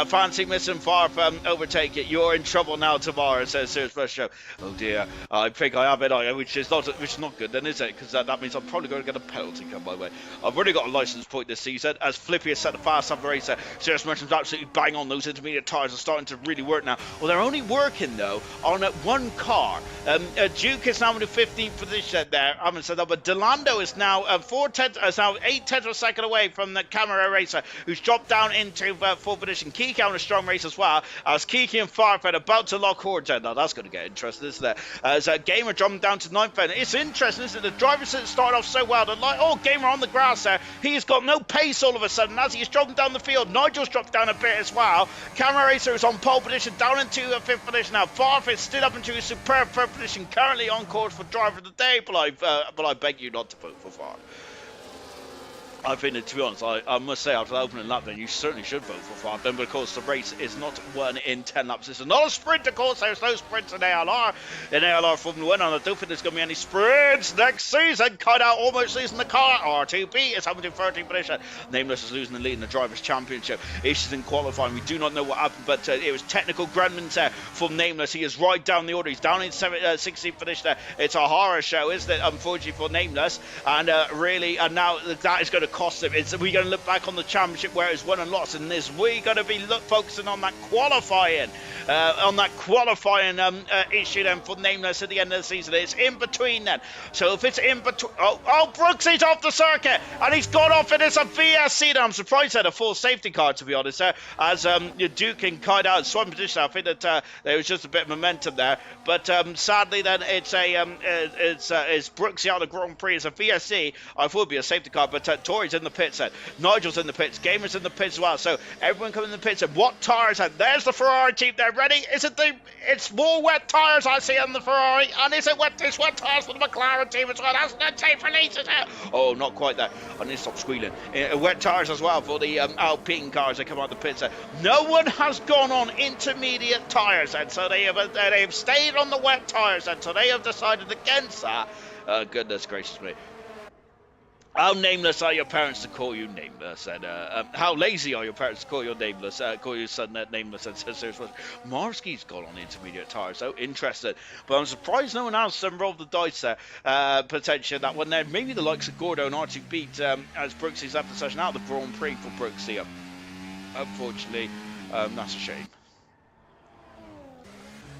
Fancy missing far from overtake it. You're in trouble now tomorrow, says Serious Pressure. Oh, dear. I think I have it, which is not good then, is it? Because that means I'm probably going to get a penalty come my way. I've already got a license point this season, as Flippy has set the fast up the race. Serious Pressure's absolutely bang on. Those intermediate tyres are starting to really work now. Well, they're only working, though, on one car. Duke is now in the 15th position there. I haven't said that, but Delando is now 8 tenths of a second away from the Camera Racer, who's dropped down into 4th position. Kiki on a strong race as well, as Kiki and Farfed about to lock horns in. Now that's going to get interesting, isn't it? As Gamer jumping down to 9th. It's interesting, isn't it? The drivers started off so well. Gamer on the grass there. He's got no pace all of a sudden as he's dropping down the field. Nigel's dropped down a bit as well. Camera Racer is on pole position, down into 5th position now. Farfed still up into a superb 3rd position, currently on course for driver of the day, but I beg you not to vote for Far. I think that, to be honest, I must say, after the opening lap, then you certainly should vote for Farben, but of course the race is not won in 10 laps. It's not a sprint, of course. There's no sprints in ALR. In ALR Formula 1, and I don't think there's going to be any sprints next season. Cut out almost losing the car. R2B is having to 13th position. Nameless is losing the lead in the Drivers' Championship. Issues in qualifying. We do not know what happened, but it was technical gremlins there from Nameless. He is right down the order. He's down in 16th position there. It's a horror show, isn't it? Unfortunately for Nameless. And now that is going to cost him. We're going to look back on the championship where it's won and lost, and we're going to be focusing on that qualifying issue then for Nameless at the end of the season. It's in between then. So if it's in between, Brooks is off the circuit and he's gone off, and it's a VSC. I'm surprised they had a full safety car, to be honest, as Duke and Kite out swim position. I think that there was just a bit of momentum there, but sadly then it's Brooks out of the Grand Prix. It's a VSC. I thought it would be a safety car, but Tori's in the pits then. Nigel's in the pits. Gamer's in the pits as well. So everyone coming in the pits. And what tyres? And there's the Ferrari team there. Ready? It's more wet tyres I see on the Ferrari, and it's wet tyres for the McLaren team as well. That's the tape releases there. Oh, not quite that. I need to stop squealing. Wet tyres as well for the Alpine cars that come out the pits there. No one has gone on intermediate tyres, and so they have stayed on the wet tyres, and so they have decided against that. Goodness gracious me. How nameless are your parents to call you nameless? And how lazy are your parents to call you nameless? Call your son nameless? And so Marsky's gone on intermediate tires. So interested, but I'm surprised no one else rolled the dice there. Potentially that one there. Maybe the likes of Gordo and Archie beat as Brooksy's left the session out of the Grand Prix for Brooksy. Unfortunately, that's a shame.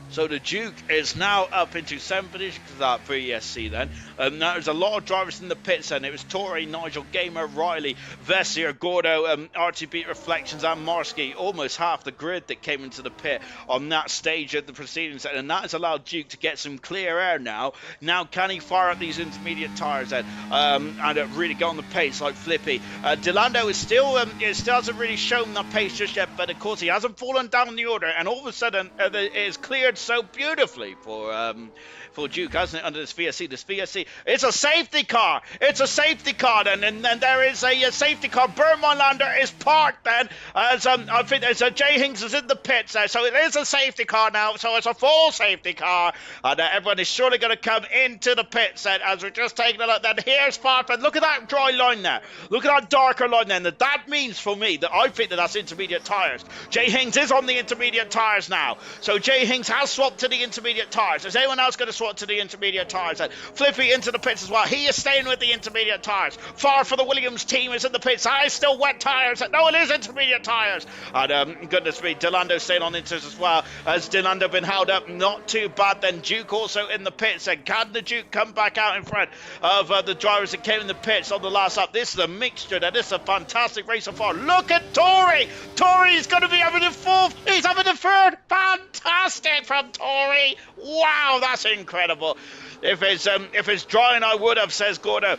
So the Duke is now up into 7th position for that for ESC then. Now there's a lot of drivers in the pits then. It was Torrey, Nigel, Gamer, Riley, Vessier, Gordo, RTB Reflections and Marsky. Almost half the grid that came into the pit on that stage of the proceedings. And that has allowed Duke to get some clear air now. Now can he fire up these intermediate tyres then? And really go on the pace like Flippy. Delando is still hasn't really shown that pace just yet. But of course he hasn't fallen down the order. And all of a sudden it is cleared so beautifully for Duke, hasn't it, under this VSC. This VSC, it's a safety car. It's a safety car, and there is a safety car. Burmalander is parked then, as I think there's Jay Hinks is in the pits there, so it is a safety car now, so it's a full safety car, and everyone is surely going to come into the pits then, as we're just taking a look. Then here's Farfan. Look at that dry line there. Look at that darker line then. That means for me that I think that's intermediate tyres. Jay Hinks is on the intermediate tyres now, so Jay Hinks has swapped to the intermediate tyres. Is anyone else going to swap to the intermediate tyres? And Flippy into the pits as well. He is staying with the intermediate tyres. Far for the Williams team is in the pits. Still wet tyres. No, it is intermediate tyres. And goodness me, Delando staying on inters as well. Has Delando been held up? Not too bad. Then Duke also in the pits. And can the Duke come back out in front of the drivers that came in the pits on the last lap? This is a mixture. This is a fantastic race so far. Look at Torrey. Torrey's going to be having a fourth. He's having a third. Fantastic from Torrey. Wow, that's incredible. If it's drying, I would have, says Gordo.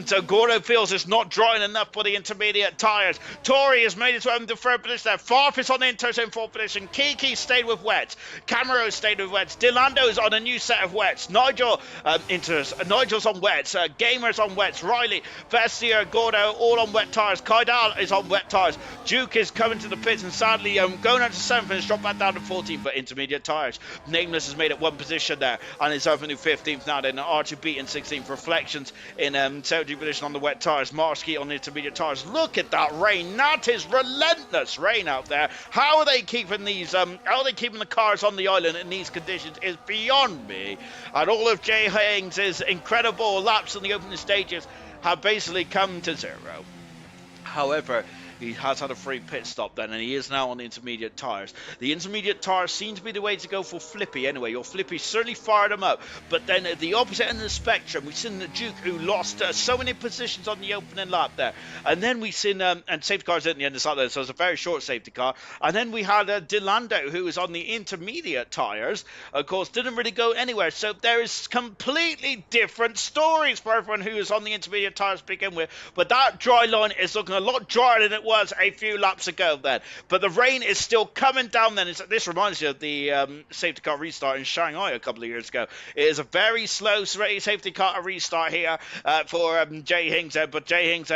So Gordo feels it's not drying enough for the intermediate tyres. Torrey has made his way into third position there. Farf is on the inters in fourth position. Kiki stayed with wets. Camero stayed with wets. Delando's on a new set of wets. Nigel inters. Nigel's on wets. Gamer's on wets. Riley, Vestier, Gordo, all on wet tyres. Kaidal is on wet tyres. Duke is coming to the pits and sadly going out to 7th and has dropped back down to 14th, but intermediate tyres. Nameless has made it one position there and is over to 15th now. Then Archie beat in 16th. Reflections in 17th position on the wet tyres. Marsky on the intermediate tyres. Look at that rain. That is relentless rain out there. How are they keeping these? How are they keeping the cars on the island in these conditions? Is beyond me. And all of Jay Haynes' incredible laps in the opening stages have basically come to zero. However, he has had a free pit stop then, and he is now on the intermediate tyres. The intermediate tyres seem to be the way to go for Flippy anyway. Your Flippy certainly fired him up. But then at the opposite end of the spectrum, we've seen the Duke, who lost so many positions on the opening lap there. And then we've seen, and safety cars at the end of the lap there, so it's a very short safety car. And then we had Delando, who was on the intermediate tyres. Of course, didn't really go anywhere. So there is completely different stories for everyone who is on the intermediate tyres to begin with. But that dry line is looking a lot drier than it was a few laps ago then, but the rain is still coming down then. This reminds you of the safety car restart in Shanghai a couple of years ago. It is a very slow safety car restart here for Jay Hings, but Jay Hings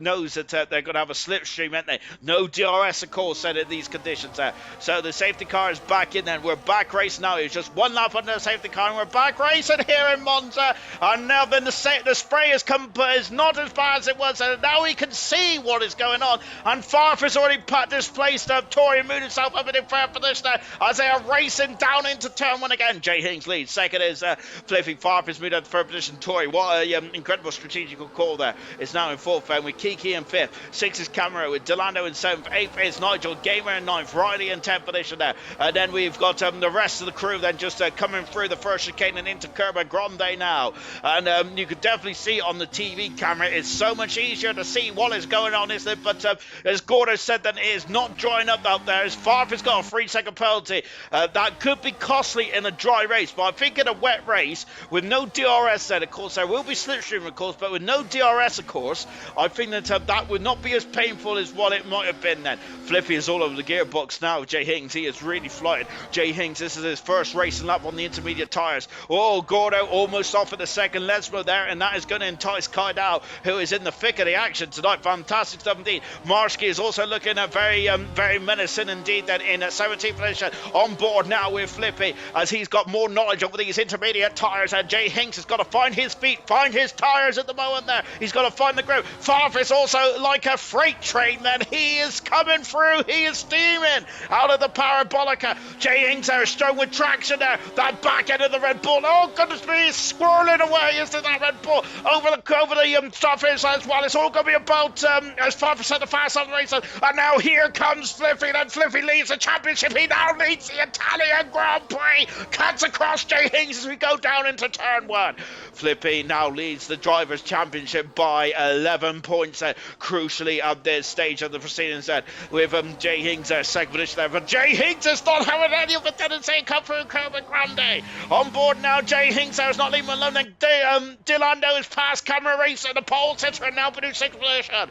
knows that they're going to have a slipstream, aren't they? No DRS, of course, in these conditions there. So the safety car is back in then. We're back racing now. It's just one lap under the safety car and we're back racing here in Monza. And now then the spray has come, but it's not as bad as it was. And now we can see what is going on. And Farf has already displaced Torrey, moved himself up in front for this as they are racing down into turn one again. Jay Hings leads. Second is Flippy. Farf has moved up to third position. Torrey, what an incredible strategical call there. It's now in fourth with Kiki in fifth. Sixth is Camero with Delando in seventh. Eighth is Nigel. Gamer in ninth. Riley in 10th position there. And then we've got the rest of the crew then just coming through the first chicane and into Curva Grande now. And you could definitely see on the TV camera, it's so much easier to see what is going on, isn't it? But as Gordo said, that it is not drying up out there. As Farf has got a 3-second penalty. That could be costly in a dry race, but I think in a wet race with no DRS then, of course, there will be slipstream, of course, but with no DRS, of course, I think that that would not be as painful as what it might have been then. Flippy is all over the gearbox now. Jay Hings, he is really flying. Jay Hings, this is his first racing lap on the intermediate tyres. Oh, Gordo almost off at the second. Lesmo there, and that is going to entice Kaidal, who is in the thick of the action tonight. Fantastic stuff indeed. Marsky is also looking at very menacing indeed. Then in 17th position, on board now with Flippy, as he's got more knowledge over these intermediate tyres. And Jay Hinks has got to find his feet, find his tyres at the moment there. He's got to find the groove. Farfus also like a freight train. Then he is coming through. He is steaming out of the Parabolica. Jay Hinks there is strong with traction there. That back end of the Red Bull. Oh goodness me, he's swirling away into that Red Bull over the stuff as well. It's all going to be about as Farfus at the fast on the race. And now here comes Flippy. Then Flippy leads the championship. He now leads the Italian Grand Prix. Cuts across Jay Hinks as we go down into turn one. Flippy now leads the Drivers' Championship by 11 points. Crucially at this stage of the proceedings with Jay Hinks second position there. But Jay Hinks is not having any of it. Didn't say come through Kermit Grande. On board now, Jay Hinks there is not leaving alone. Then Delando is past Camera Racer. The pole sitter and now in sixth position.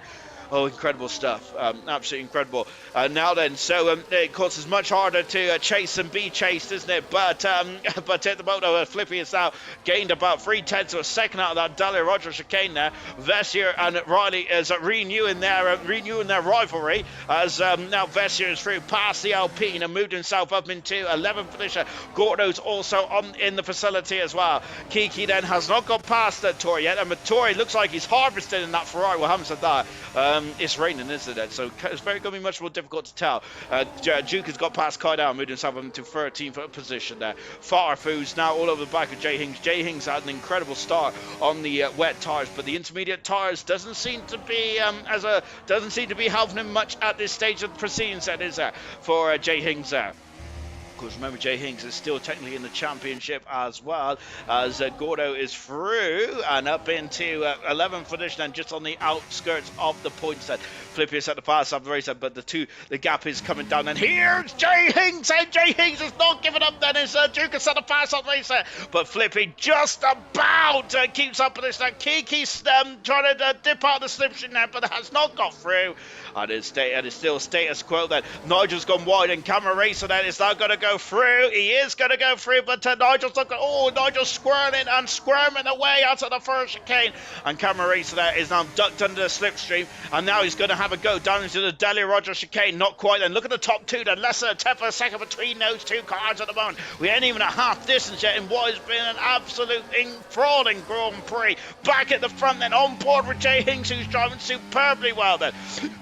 Oh, incredible stuff. Absolutely incredible. Now then, so of course it's much harder to chase and be chased, isn't it? But at the moment, Flippy has now gained about 3/10 of a second out of that Dalia Roger chicane there. Vessier and Riley is renewing their rivalry as now Vessier is through past the Alpine and moved himself up into 11th position. Gordo's also in the facility as well. Kiki then has not got past that Tory yet, and Tory looks like he's harvested in that Ferrari. Well, I haven't said that. It's raining, isn't it? So it's going to be much more difficult to tell. Duke has got past Kai down, moved himself up into 13th position there. Farfus now all over the back of Jay Hinks. Jay Hinks had an incredible start on the wet tyres, but the intermediate tyres doesn't seem to be helping him much at this stage of the proceedings. That is for Jay Hinks there. Of course, remember Jay Hinks is still technically in the championship as well, as Gordo is through and up into 11th position and just on the outskirts of the points set. Flippy is at the far side of the race, but the gap is coming down, and here's Jay Hinks, and Jay Hinks is not giving up. Then is Duke is at the far side of the race, but Flippy just about keeps up with this. Kiki's trying to dip out the slipstream now, but has not got through. And it's still status quo then. Nigel's gone wide and Camera Racer then is now going to go through. He is going to go through, but Nigel's not going. Oh, Nigel's squirming and squirming away out of the first chicane. And Camera Racer there is now ducked under the slipstream. And now he's going to have a go down into the Delia Roger chicane. Not quite then. Look at the top two then. Less than a tenth of a second between those two cars at the moment. We ain't even at half distance yet in what has been an absolute enthralling Grand Prix. Back at the front then, on board with Jay Hinks, who's driving superbly well then.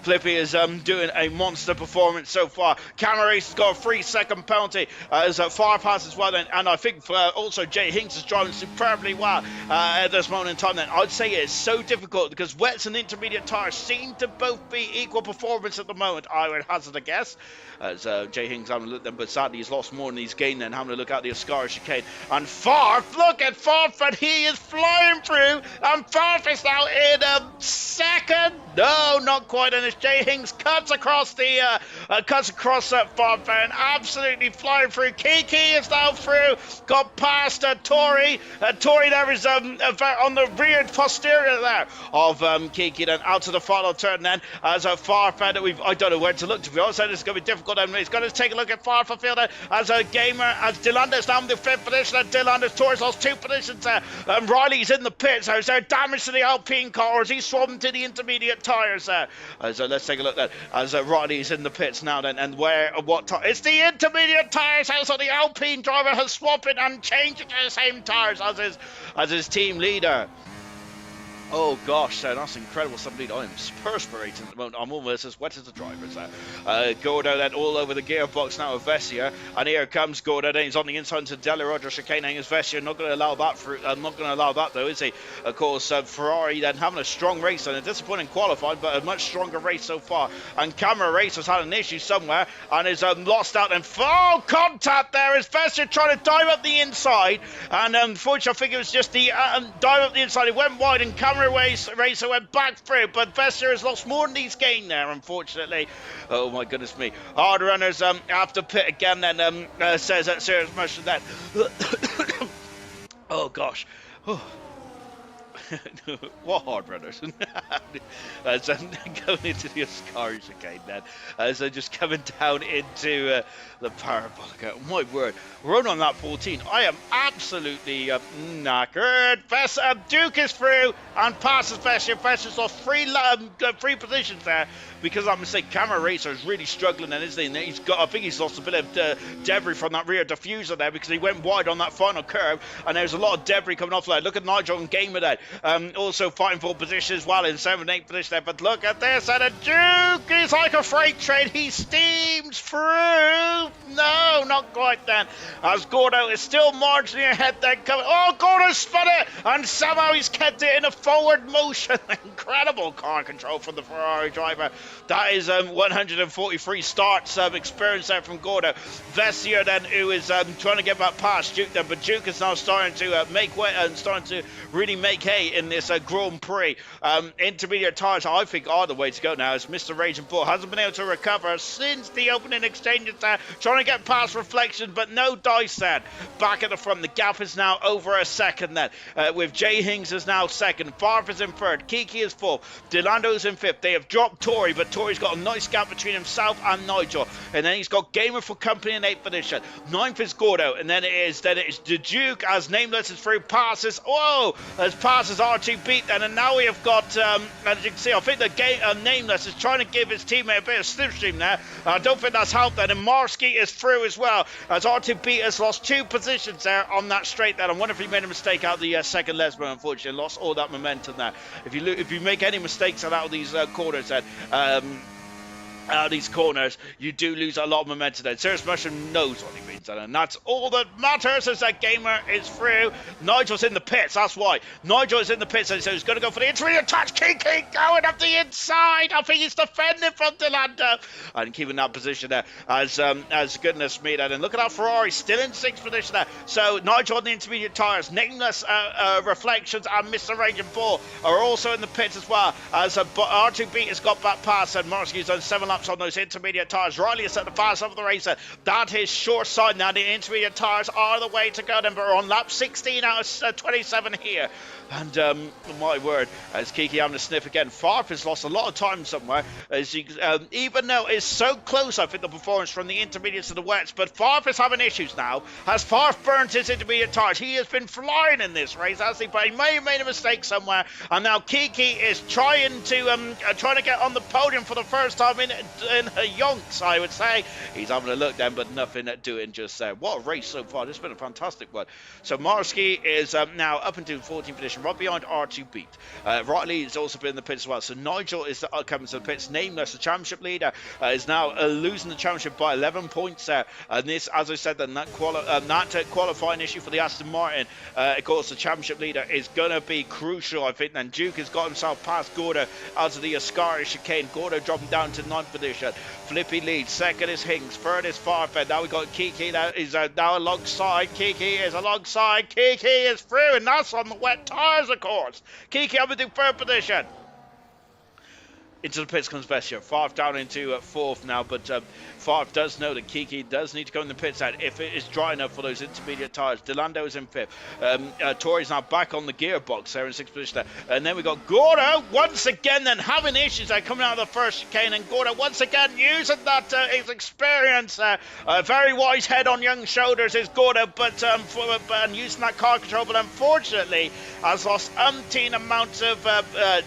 Flippy is doing a monster performance so far. Camera Race has got a 3-second penalty as far pass as well then, and I think also Jay Hinks is driving superbly well at this moment in time then. I'd say it's so difficult because wets and intermediate tyres seem to both be equal performance at the moment, I would hazard a guess. As Jay Hinks having a look then, but sadly he's lost more than he's gained then, having a look at the Ascara chicane. And Farf, look at Farf, and he is flying through, and Farf is now in second. No, not quite, and it's Jay Hinks cuts across Farf and absolutely flying through. Kiki is now through, got past Tori. Tori there is on the rear posterior there of Kiki, then out to the final turn then as Farf, I don't know where to look, to be honest. This is going to be difficult. He's going to take a look at Farfa Field as a gamer, as Delander's now in the 5th position, and Delander's Torres lost 2 positions there. Riley's in the pits. Is there damage to the Alpine car, or is he swapping to the intermediate tyres there? So let's take a look then, as Riley's in the pits now then, and it's the intermediate tyres, so the Alpine driver has swapped it and changed it to the same tyres as his team leader. Oh gosh, that's incredible stuff indeed. I am perspirating at the moment. I'm almost as wet as the drivers there. Gordo then all over the gearbox now of Vessier. And here comes Gordo then. He's on the inside into Delia Roger chicaning his Vessier. Not going to allow that though, is he? Of course, Ferrari then having a strong race and a disappointing qualifying, but a much stronger race so far. And Camera Race has had an issue somewhere and is lost out. And full contact there is Vessier trying to dive up the inside. And unfortunately, I think it was just the dive up the inside. It went wide and Camera Racer went back through, but Vessier has lost more than he's gained there, unfortunately. Oh my goodness me. Hard runners after pit again then, says that serious motion that. Oh gosh. Oh. What hard runners? As I'm going into the Oscars again, then as I'm just coming down into the parabolic. My word, run on that 14. I am absolutely knackered. Duke is through and passes Vessia. Vessia's lost three positions there because I'm mistake. Camera Racer is really struggling, then, isn't he? I think he's lost a bit of debris from that rear diffuser there because he went wide on that final curve, and there's a lot of debris coming off there. Look at Nigel and Gamer there, also fighting for position as well in 7th and 8th position there. But look at this, and a Duke is like a freight train. He steams through. No, not quite then. As Gordo is still marginally ahead there. Oh, Gordo spun it, and somehow he's kept it in a forward motion. Incredible car control from the Ferrari driver. That is 143 starts experience there from Gordo. Vessia then, who is trying to get back past Duke then, but Duke is now starting to make way and starting to really make hay in this Grand Prix. Intermediate tyres, I think, are the way to go now, as Mr. Raging Bull hasn't been able to recover since the opening exchanges there, trying to get past Reflection, but no dice then. Back at the front, the gap is now over a second then, with Jay Hings is now second, Farf is in third, Kiki is fourth, Delando's in fifth. They have dropped Tory, but Tory's got a nice gap between himself and Nigel, and then he's got Gamer for Company in 8th position. 9th is Gordo, and then it is the Duke as Nameless is through, passes, as passes R2 beat then, and now we have got, as you can see, I think the Nameless is trying to give his teammate a bit of slipstream there. I don't think that's helped then, and Marsky is through as well, as R2 beat has lost 2 positions there on that straight there. I wonder if he made a mistake out of the second Lesbo, unfortunately, lost all that momentum there. If you make any mistakes out of these corners then, out of these corners, you do lose a lot of momentum then. Serious Mushroom knows what he means, and that's all that matters, as that Gamer is through. Nigel's in the pits, that's why. Nigel is in the pits, and so he's going to go for the intermediate touch. Kiki going up the inside. I think he's defending from Delanda and keeping that position there, as goodness me then. And look at that Ferrari, still in 6th position there. So Nigel on the intermediate tyres, Nameless, Reflections, and Mr. Raging Bull are also in the pits as well, as R2B has got back past, and Marsky's done 7 laps on those intermediate tyres. Riley is at the fast of the racer. That is short side now. The intermediate tyres are the way to go then, but we're on lap 16 out of 27 here. And my word, as Kiki having a sniff again. Farf has lost a lot of time somewhere, as he, even though it's so close, I think, the performance from the intermediates to the wets, but Farf is having issues now. Has Farf burnt his intermediate tyres? He has been flying in this race, has he? But he may have made a mistake somewhere, and now Kiki is trying to get on the podium for the first time in her yonks, I would say. He's having a look then, but nothing doing just there. What a race so far. This has been a fantastic one. So Marsky is now up into 14th position, right behind R2 Beat. Riley has also been in the pits as well. So Nigel is coming to the pits. Nameless, the championship leader, is now losing the championship by 11 points there. And this, as I said, that qualifying issue for the Aston Martin, of course, the championship leader is going to be crucial, I think. And Duke has got himself past Gordo out of the Ascari chicane. Gordo dropping down to 9th position. Flippy leads. Second is Hings. Third is Farfed. Now we've got Kiki that is now alongside. Kiki is alongside. Kiki is through, and that's on the wet tyres, of course. Kiki up into 3rd position. Into the pits comes Vestia. Farf down into 4th now, but Farf does know that Kiki does need to go in the pits out if it is dry enough for those intermediate tyres. Delando is in 5th. Tori's now back on the gearbox there in 6th position there. And then we got Gordo once again then having issues there coming out of the first chicane, and Gordo once again using that his experience. Very wise head on young shoulders is Gordo, but and using that car control, but unfortunately has lost umpteen amounts of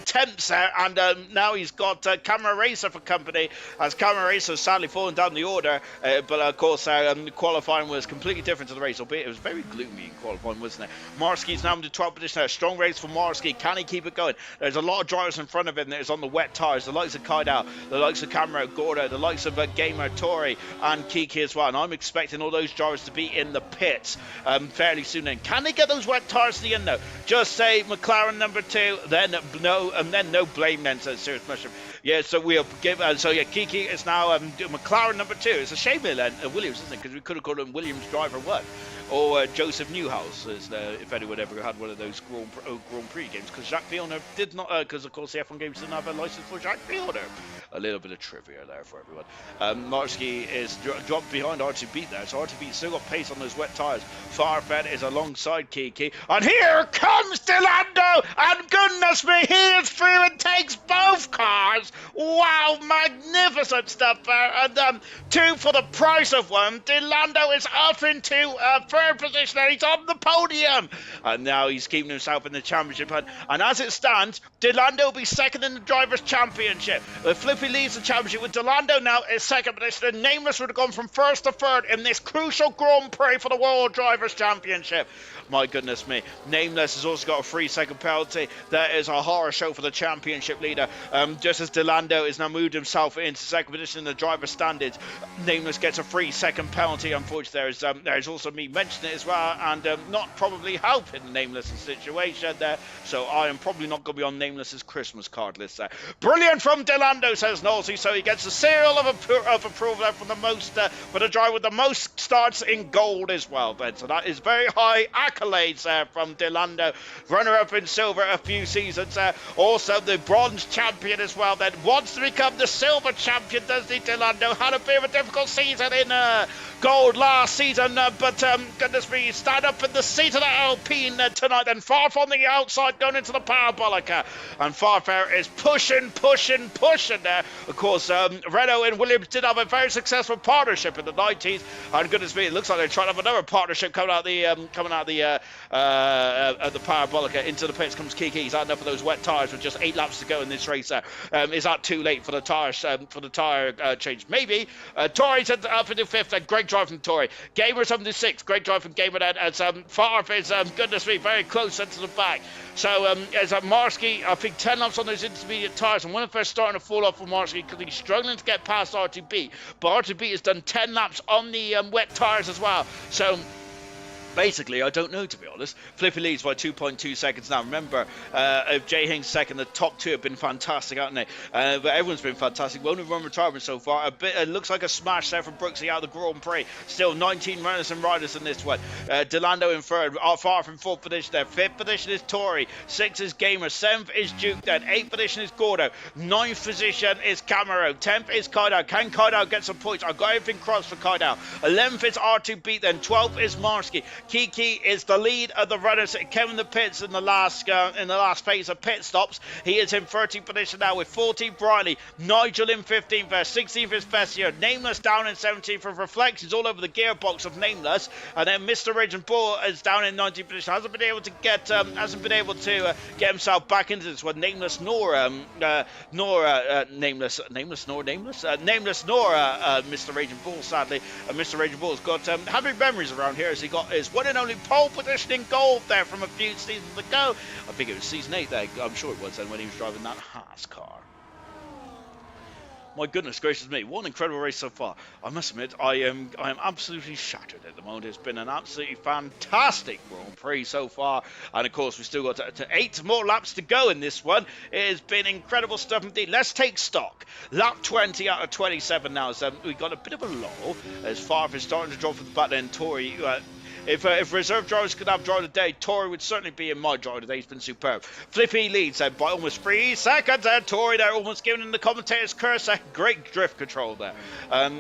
temps there, and now he's got Camera Racer for company, as Camera Racer has sadly fallen down the order, but of course qualifying was completely different to the race, albeit it was very gloomy in qualifying, wasn't it? Marsky's now in the 12th position. A strong race for Marsky. Can he keep it going? There's a lot of drivers in front of him that is on the wet tyres, the likes of Kaidal, the likes of Camera Gordo, the likes of Gamer Tori and Kiki as well, and I'm expecting all those drivers to be in the pits fairly soon. Then can they get those wet tyres to the end though? Just say McLaren number 2, then no blame then, says Serious Mushroom. Yeah, so we'll give. Kiki is now McLaren number 2. It's a shame Williams, isn't it? Because we could have called him Williams driver 1. or Joseph Newhouse, if anyone ever had one of those Grand Prix games, because Jacques Villeneuve did not, because of course the F1 games didn't have a license for Jacques Villeneuve. A little bit of trivia there for everyone. Marski is dropped behind R2B there, so R2B still got pace on those wet tyres. Farfetch is alongside Kiki, and here comes Delando, and goodness me, he is through and takes both cars. Wow, magnificent stuff there, and two for the price of one. Delando is up into third position, and he's on the podium, and now he's keeping himself in the championship, and as it stands, Delando will be second in the Drivers' Championship. Flippy leads the championship with Delando now in second position, and Nameless would have gone from first to third in this crucial Grand Prix for the World Drivers' Championship. My goodness me. Nameless has also got a 3-second penalty. That is a horror show for the championship leader. Just as Delando has now moved himself into second position in the driver's standards, Nameless gets a 3-second penalty. Unfortunately, there's also me mentioning it as well, and not probably helping Nameless' situation there. So I am probably not going to be on Nameless' Christmas card list there. Brilliant from Delando, says Nosey. So he gets the seal of approval there from for the driver with the most starts in gold as well. Then, so that is very high accolades there from Delando. Runner-up in silver a few seasons there. Also the bronze champion as well. Then wants to become the silver champion, does he, Delando? Had a bit of a difficult season in gold last season, but goodness me, stand up in the seat of the Alpine tonight, and far from the outside going into the Parabolica, and Farfair is pushing there. Of course, Renault and Williams did have a very successful partnership in the 90s, and goodness me, it looks like they're trying to have another partnership coming out the Parabolica. Into the pits comes Kiki. He's had enough of those wet tyres with just 8 laps to go in this race. Is that too late for the tyre change? Maybe. Tori's up into 5th, and great drive from Tori. Gamer's up into 6th, great drive from Gamer then, as Farf is, goodness me, very close into the back. So as Marski, I think 10 laps on those intermediate tyres, and one of them starting to fall off for Marski because he's struggling to get past R2B, but R2B has done 10 laps on the wet tyres as well. So basically, I don't know, to be honest. Flippy leads by 2.2 seconds now. Remember, Jay Hing's second, the top two have been fantastic, haven't they? But everyone's been fantastic. Won't have run retirement so far. It looks like a smash there from Brooksy out of the Grand Prix. Still 19 runners and riders in this one. Delando in third, far from fourth position there. 5th position is Tori. 6th is Gamer. 7th is Duke then. 8th position is Gordo. 9th position is Camaro. 10th is Kaidao. Can Kaidao get some points? I've got everything crossed for Kaidao. 11th is R2B then. 12th is Marski. Kiki is the lead of the runners. Kevin the pits in the last phase of pit stops. He is in 13th position now with 14th Briley, Nigel in 15th there, 16th is Fessier, Nameless down in 17th with reflections all over the gearbox of Nameless, and then Mr. Raging Bull is down in 19th position. Hasn't been able to get himself back into this one. Nameless nor Nameless nor Mr. Raging Bull, sadly. Mr. Raging Bull's got happy memories around here as he got his one and only pole position in gold there from a few seasons ago. I think it was season 8 there. I'm sure it was then when he was driving that Haas car. My goodness gracious me, what an incredible race so far. I must admit, I am absolutely shattered at the moment. It's been an absolutely fantastic Grand Prix so far. And of course, we've still got 8 more laps to go in this one. It has been incredible stuff indeed. Let's take stock. Lap 20 out of 27 now. So we've got a bit of a lull as Farf is starting to drop from the back end. Tori, if reserve drivers could have drive of the day, Tori would certainly be in my drive of the day. He's been superb. Flippy leads by almost 3 seconds. Tori there almost giving him the commentator's curse. Great drift control there.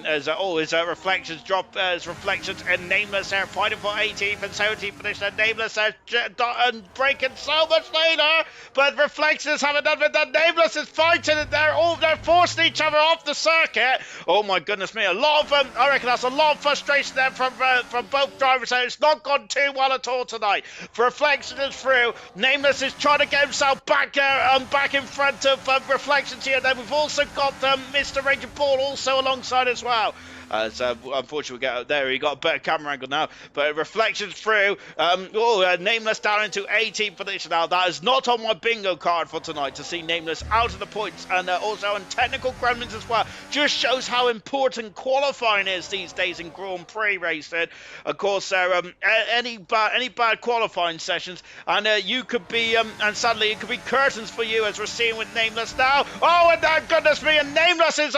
His reflections drop. His reflections and Nameless there fighting for 18th and 17th position. And Nameless there and breaking so much later. But reflections haven't done with that. Nameless is fighting it there. They're forcing each other off the circuit. Oh my goodness me. I reckon that's a lot of frustration there from both drivers. It's not gone too well at all tonight. Reflection is through. Nameless is trying to get himself back in front of Reflections here. Then we've also got Mr. Ranger Ball also alongside as well. So unfortunately we get there. He got a better camera angle now, but Reflections through. Nameless down into 18th position now. That is not on my bingo card for tonight to see Nameless out of the points, and also on technical gremlins as well. Just shows how important qualifying is these days in Grand Prix racing. Of course, any bad qualifying sessions, and you could be and sadly it could be curtains for you, as we're seeing with Nameless now. Oh, and goodness me, and Nameless is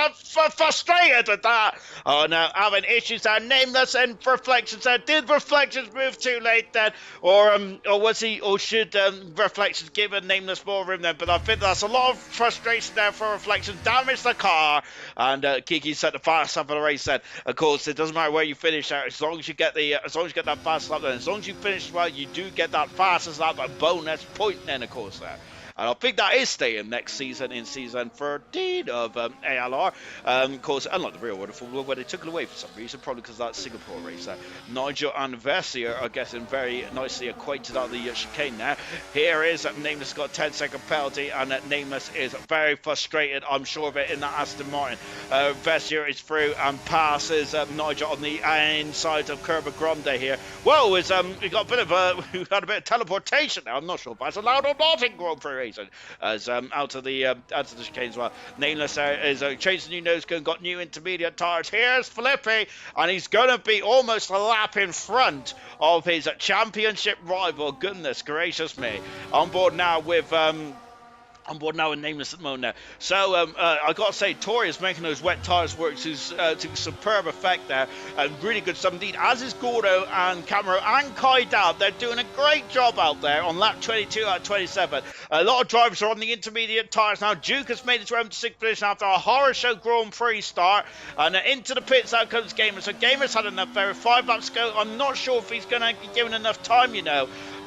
frustrated with that. Oh no, having issues there. Nameless and Reflections there. Did Reflections move too late then, or was he, or should Reflections give a Nameless more room then? But I think that's a lot of frustration there for Reflections. Damage the car, and Kiki set the fast lap of the race then. Of course, it doesn't matter where you finish out, as long as you get that fast lap then. As long as you finish well, you do get that fastest lap, a bonus point then, of course, there. And I think that is staying next season, in season 13 of ALR. Of course, unlike the real world of football, where they took it away for some reason, probably because of that Singapore race. Nigel and Vessier are getting very nicely acquainted on the chicane now. Here is Nameless got a 10-second penalty, and Nameless is very frustrated, I'm sure of it, in that Aston Martin. Vessier is through and passes Nigel on the inside of Kerber Grande here. Whoa, we got a bit of we had a bit of teleportation now. I'm not sure if that's allowed or not in Grand Prix racing, as out of the chicane as well. Nameless is changing new nose cone, got new intermediate tires. Here's Flippy, and he's going to be almost a lap in front of his championship rival. Goodness gracious me. On board now with Nameless at the moment now. So I got to say, Tori is making those wet tyres work to superb effect there, and really good stuff indeed, as is Gordo and Camero and Kai Dab. They're doing a great job out there on lap 22 out of 27. A lot of drivers are on the intermediate tyres now. Duke has made his way up to 6th position after a horror show Grand Prix start, and into the pits out comes Gamer. So Gamer's had enough there with 5 laps to go. I'm not sure if he's going to be given enough time,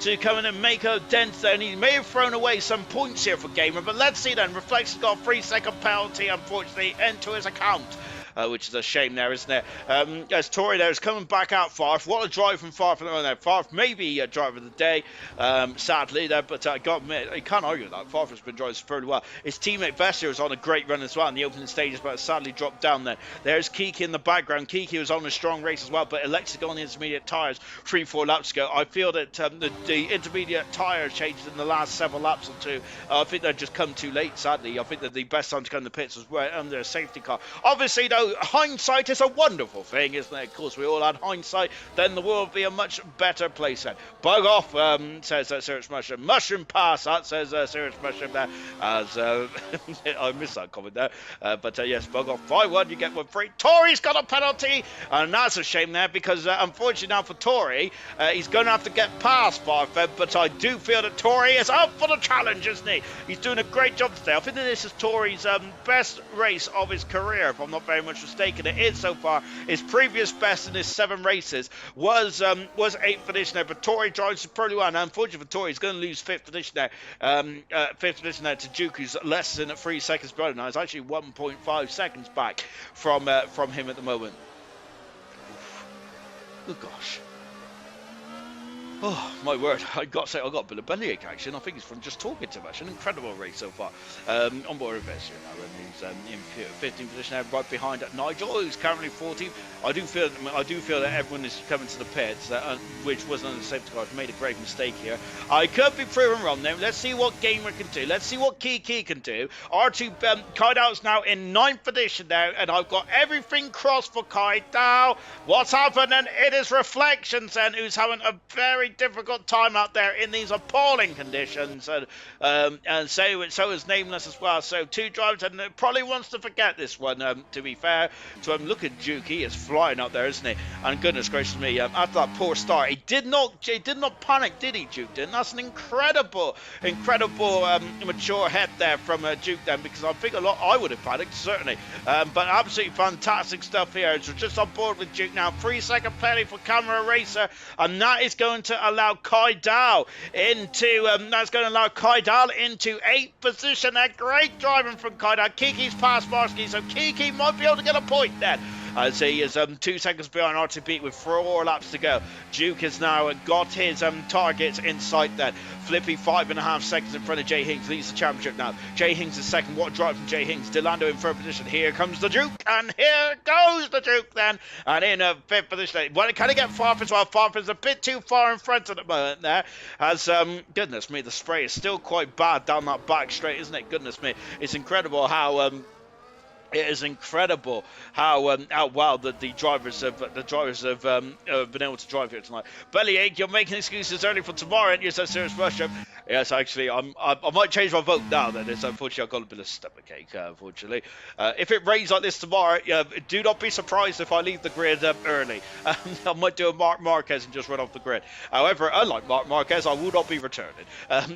to come in and make a dent there, and he may have thrown away some points here for Gamer, but let's see then. Reflection's got a 3-second penalty, unfortunately, into his account. Which is a shame there, isn't it? As Tori there is coming back out Farf. What a drive from Farf there. Farf may be a driver of the day, sadly there, but I got to admit, you can't argue with that. Farf has been driving fairly well. His teammate Vessier was on a great run as well in the opening stages, but sadly dropped down there. There's Kiki in the background. Kiki was on a strong race as well, but elected to go on the intermediate tyres 3-4 laps ago. I feel that the intermediate tyre changed in the last several laps or two. I think they've just come too late, sadly. I think that the best time to come in the pits was under a safety car. Obviously, though, hindsight is a wonderful thing, isn't it? Of course, we all had hindsight, then the world would be a much better place then. Bug off, says Serious Mushroom. Mushroom pass, that says Serious Mushroom there. As I missed that comment there. But yes, bug off 5-1, you get 1 free. Tori's got a penalty, and that's a shame there, because unfortunately now for Tori, he's going to have to get past Farfed, but I do feel that Tori is up for the challenge, isn't he? He's doing a great job today. I think that this is Tori's best race of his career, if I'm not very much mistaken. It is so far. His previous best in his 7 races was 8th position there, but Tori drives superbly well. Now, unfortunately for Tori, he's going to lose 5th position there. 5th position there to Duke, who's less than 3 seconds behind. Now, it's actually 1.5 seconds back from him at the moment. Oh gosh. Oh, my word. I got to say, I got a bit of bellyache action. I think it's from just talking too much. An incredible race so far. On board with Vessier now, and he's in 15th position now, right behind Nigel, who's currently 14th. I do feel that everyone is coming to the pits, which wasn't on the safety car. I've made a grave mistake here. I could be proven wrong then. Let's see what Gamer can do. Let's see what Kiki can do. R2 Kaidal's now in 9th position now, and I've got everything crossed for Kaidal. What's happening? It is Reflections then, who's having a very difficult time out there in these appalling conditions, and so is Nameless as well. So 2 drivers, and probably wants to forget this one, to be fair. So look at Duke, he is flying out there, isn't he? And goodness gracious me, after that poor start, he did not panic, did he, Duke? Didn't? That's an incredible mature head there from Duke then, because I think I would have panicked, certainly. But absolutely fantastic stuff here. So just on board with Duke now. 3-second penalty for Camera Racer, and that is going to allow Kaidal into 8th position. A great driving from Kaidal. Kiki's past Marsky, so Kiki might be able to get a point then, as he is 2 seconds behind RTB with 4 laps to go. Duke has now got his targets in sight then. Flippy 5.5 seconds in front of Jay Hings, leads the championship now. Jay Hings is second. What drive from Jay Hings? Delando in 3rd position. Here comes the Duke, and here goes the Duke then. And in 5th position. Well, can he get Farf as well? Farf is a bit too far in front at the moment there. As, goodness me, the spray is still quite bad down that back straight, isn't it? Goodness me. It's incredible how It is incredible how well the drivers have been able to drive here tonight. Bellyache, you're making excuses early for tomorrow, and you said serious worship. Yes, actually, I might change my vote now. Then it's unfortunately I've got a bit of stomachache. Unfortunately, if it rains like this tomorrow, do not be surprised if I leave the grid early. I might do a Mark Marquez and just run off the grid. However, unlike Mark Marquez, I will not be returning.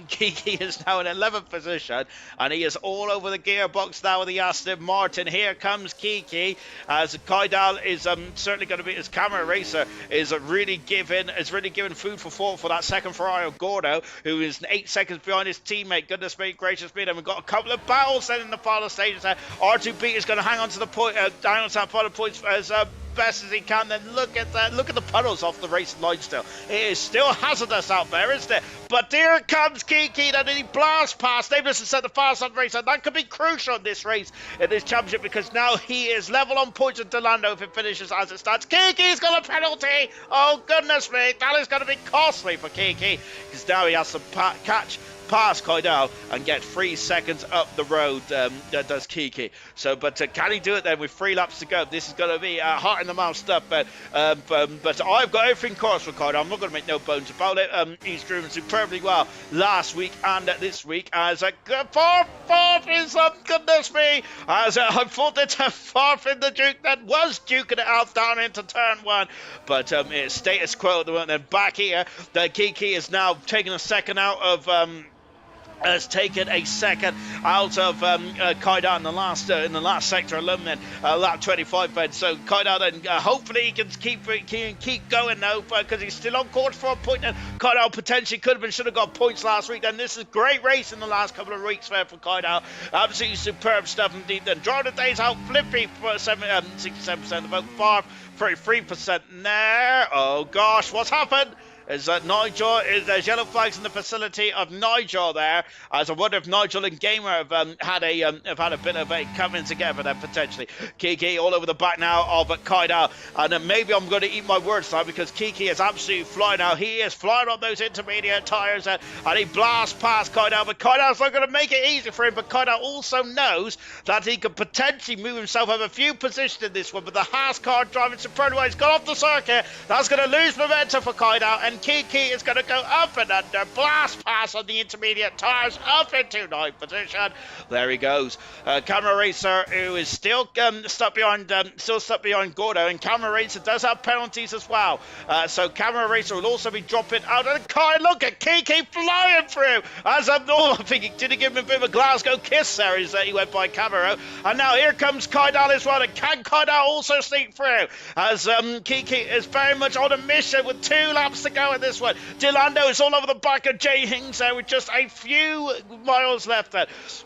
Kiki is now in 11th position, and he is all over the gearbox now with the Aston Martin. Here comes Kiki, as Kaidal is certainly going to be, his camera racer is really giving food for thought for that second Ferrari of Gordo, who is 8 seconds behind his teammate. Goodness me, gracious me, and we've got a couple of battles then in the final stages there. R2B is going to hang on to the point, hang on to that final points as best as he can. Then look at that, look at the puddles off the racing line still. It is still hazardous out there, isn't it? But here comes Kiki, and he blasts past. They've just set the fast on race, and that could be crucial in this race, in this championship, because now he is level on points with Delando if it finishes as it starts. Kiki's got a penalty. Oh goodness me, that is going to be costly for Kiki, because now he has to catch past Kaidal and get 3 seconds up the road, does Kiki. So, but can he do it then with 3 laps to go? This is going to be hot in the mouth stuff, but I've got everything crossed for Kaidal. I'm not going to make no bones about it. He's driven superbly well last week and this week, as fourth is, goodness me, as I thought that fourth in the Duke that was duking it out down into turn 1, but it's status quo at the moment. Then back here, the Kiki is now taking a second out of has taken a second out of Kaidal in the last sector alone, then lap 25 then. So Kaidal then hopefully he can keep going now, because he's still on course for a point. And Kaidal potentially should have got points last week. Then this is great race in the last couple of weeks there for Kaidal. Absolutely superb stuff indeed. Then Driver of the Day's out Flippy for 67% of the vote, Barb 33% there. Oh gosh, what's happened? Is that Nigel? There's yellow flags in the facility of Nigel there. As I wonder if Nigel and Gamer have had a bit of a coming together there potentially. Kiki all over the back now of Kaidal, and maybe I'm going to eat my words now, because Kiki is absolutely flying now. He is flying on those intermediate tyres, and he blasts past Kaidal, but Kaidal's not going to make it easy for him. But Kaidal also knows that he could potentially move himself over a few positions in this one. But the Haas car driving superbly well. He's got off the circuit. That's going to lose momentum for Kaidal, and Kiki is going to go up and under, blast pass on the intermediate tyres, up into 9th position. There he goes. Camera Racer, who is still stuck behind Gordo, and Camera Racer does have penalties as well. So Camera Racer will also be dropping out of the car. Look at Kiki flying through. As I'm thinking, did he give him a bit of a Glasgow kiss there? Is that he went by Camera? And now here comes Kaidal as well. And can Kaidal also sneak through? As Kiki is very much on a mission with 2 laps to go in this one. Delando is all over the back of Jay Hings there with just a few miles left.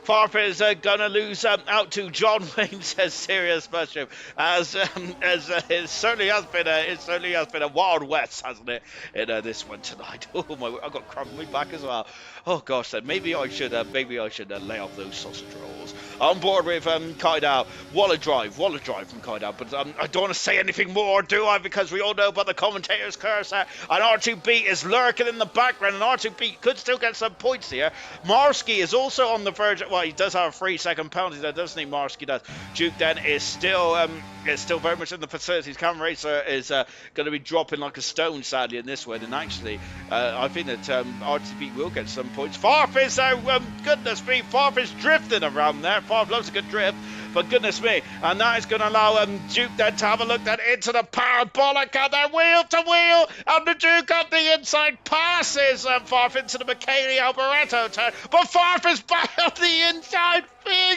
Farper is going to lose out to John Wayne, says Serious Mushroom, as it certainly has been a wild west, hasn't it, in this one tonight. Oh my, I've got crumb on my back as well. Oh gosh, then maybe I should lay off those sausage rolls. On board with Kaidal. What a drive from Kaidal. But I don't want to say anything more, do I? Because we all know about the commentator's curse there. And R2B is lurking in the background, and R2B could still get some points here. Marsky is also on the verge. Well, he does have a 3-second penalty there, doesn't he? Marsky does. Duke then is still very much in the facilities. Camera Racer is going to be dropping like a stone, sadly, in this one. And actually, I think that R2B will get some points. Farf is, goodness me, Farf is drifting around there. Farf loves a good drift, but goodness me. And that is going to allow Duke then to have a look then into the parabolic, and then wheel to wheel, and the Duke on the inside passes Farf into the McKaylee Alboreto turn, but Farf is back on the inside.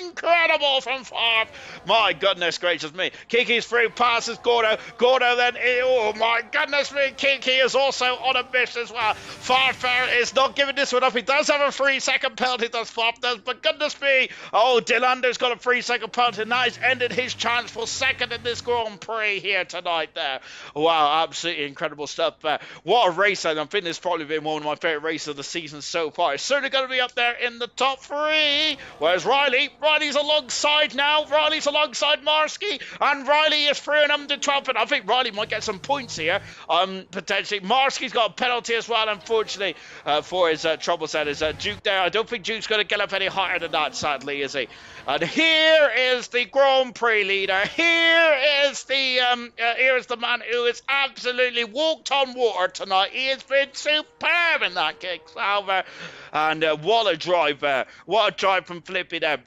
Incredible from Farf. My goodness gracious me. Kiki's through, passes Gordo. Gordo then, oh my goodness me. Kiki is also on a mission as well. Farf is not giving this one up. He does have a 3-second penalty, does Farf does, but goodness me. Oh, Delander's got a 3-second penalty, and that has ended his chance for second in this Grand Prix here tonight there. Wow, absolutely incredible stuff there. What a race, and I think this has probably been one of my favourite races of the season so far. It's certainly going to be up there in the top 3, whereas Riley Riley. Riley's alongside now. Riley's alongside Marsky, and Riley is through and under 12. And I think Riley might get some points here. Potentially. Marsky's got a penalty as well, unfortunately, for his trouble set. His Duke there. I don't think Duke's going to get up any higher than that, sadly, is he? And here is the Grand Prix leader. Here is the man who has absolutely walked on water tonight. He has been superb in that kick, Salver. And what a drive there. What a drive from Flippy there.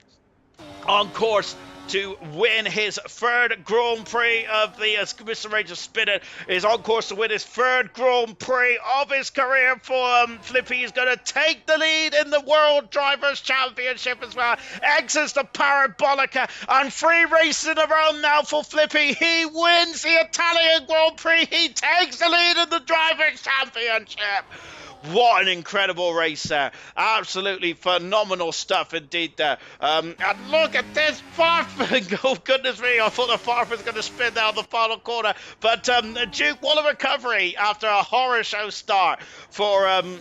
On course to win his third Grand Prix of the Mr. Ranger Spinner, is on course to win his third Grand Prix of his career for Flippy. He's going to take the lead in the World Drivers' Championship as well. Exits the Parabolica, and 3 races in a row now for Flippy. He wins the Italian Grand Prix. He takes the lead in the Drivers' Championship. What an incredible race there. Absolutely phenomenal stuff indeed there. And look at this Farf. Oh, goodness me. I thought the Farf was going to spin down the final corner. But Duke, what a recovery after a horror show start for the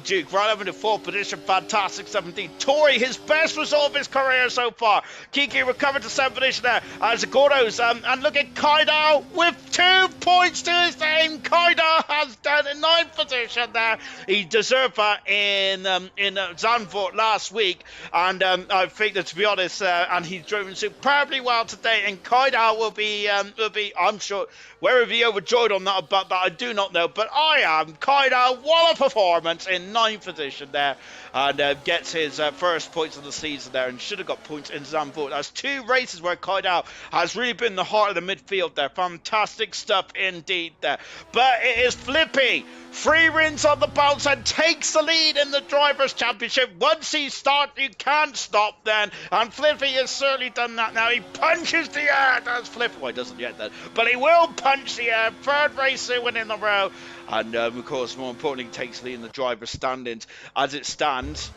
Duke. Right up in the 4th position. Fantastic 17. Tori, his best result of his career so far. Kiki recovered to 7th position there. As Gordo's, and look at Kaido with 2 points to his name. Kaido has done in 9th position there. He deserved that in Zandvoort last week, and I think that, to be honest, and he's driven superbly well today. And Kaido will be, I'm sure, whether he overjoyed on that about that, I do not know. But I am. Kaido, what a performance in 9th position there, and gets his first points of the season there, and should have got points in Zandvoort. That's 2 races where Kaido has really been the heart of the midfield there. Fantastic stuff indeed there. But it is Flippy. 3 wins on the bounce and takes the lead in the Drivers' Championship. Once he starts, you can't stop then. And Flippy has certainly done that now. He punches the air. That's Flippy. Well, he doesn't yet then. But he will punch the air. 3rd race win in a row. And, of course, more importantly, takes the lead in the Drivers' standings. As it stands,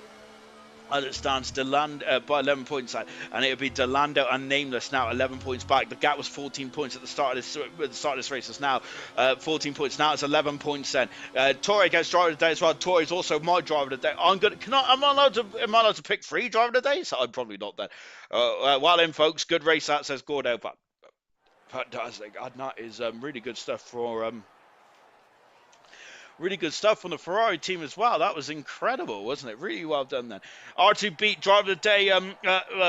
Delando by 11 points, and it would be Delando and Nameless now 11 points back. The gap was 14 points at the start of this race. It's now 14 points. Now it's 11 points. Then Tori gets driver of the day as well. Tori is also my driver of the day. Am I allowed to pick 3 driver of the day? So I'm probably not then. Well then, folks, good race that, says Gordo. But fantastic, and that is really good stuff for Really good stuff from the Ferrari team as well. That was incredible, wasn't it? Really well done then. R2 beat driver of the day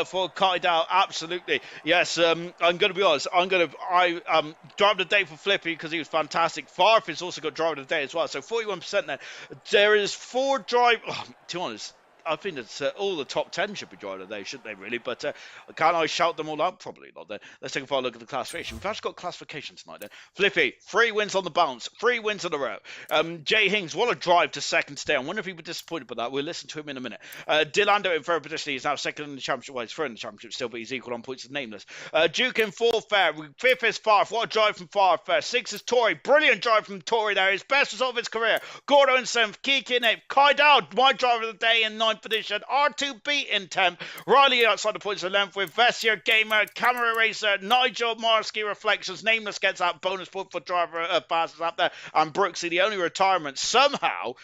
for Kaido. Absolutely. Yes, I'm going to be honest. Driver of the day for Flippy because he was fantastic. Farf has also got driver of the day as well. So 41% then. There is 4 drive. Oh, to be honest, I think that all the top 10 should be driver of the day, shouldn't they, really? But can I shout them all out? Probably not then. Let's take a final look at the classification. We've actually got classification tonight then. Flippy, 3 wins on the bounce, 3 wins in a row. Jay Hings, what a drive to second today. I wonder if he was disappointed by that. We'll listen to him in a minute. Dilando in 3rd position. He's now 2nd in the championship. Well, he's 3rd in the championship still, but he's equal on points as Nameless. Duke in 4th there. 5th is Farf. What a drive from Farf there. 6th is Tori. Brilliant drive from Tori there. His best result of his career. Gordo in 7th. Kiki in 8th. Kaido, my driver of the day in 9th position. R2B in 10th. Riley outside the points of 11th with Vessier, Gamer, Camera Racer, Nigel, Marsky, Reflections. Nameless gets that bonus point for driver passes up there. And Brooksy, the only retirement somehow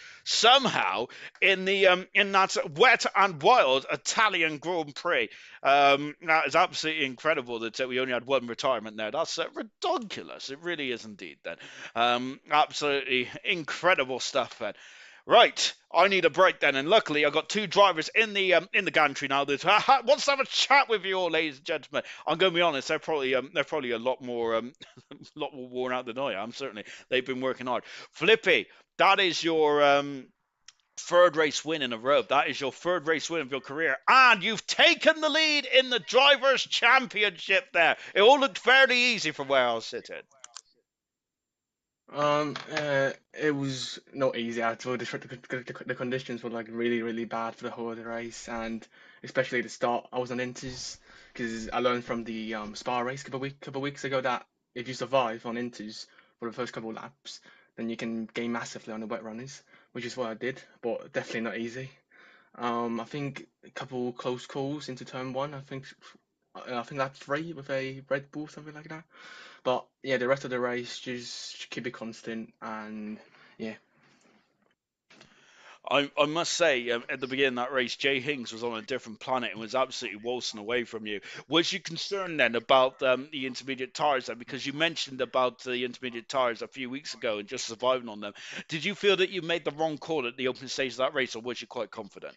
in that wet and wild Italian Grand Prix. That is absolutely incredible that we only had 1 retirement there. That's ridiculous. It really is indeed then. Absolutely incredible stuff then. Right, I need a break then, and luckily I've got 2 drivers in the gantry now that wants to have a chat with you all, ladies and gentlemen. I'm going to be honest, they're probably a lot more lot more worn out than I am. Certainly, they've been working hard. Flippy, that is your 3rd race win in a row. That is your 3rd race win of your career, and you've taken the lead in the Drivers' Championship. There, it all looked fairly easy from where I was sitting. It was not easy at all. The conditions were like really, really bad for the whole of the race, and especially the start. I was on inters because I learned from the Spa race couple weeks ago that if you survive on inters for the first couple of laps, then you can gain massively on the wet runners, which is what I did, but definitely not easy. I think a couple close calls into turn 1. I think lap 3 with a Red Bull, something like that. But yeah, the rest of the race just keep it constant, and yeah. I must say, at the beginning of that race, Jay Hings was on a different planet and was absolutely waltzing away from you. Was you concerned then about the intermediate tires then? Because you mentioned about the intermediate tires a few weeks ago and just surviving on them. Did you feel that you made the wrong call at the opening stage of that race, or was you quite confident?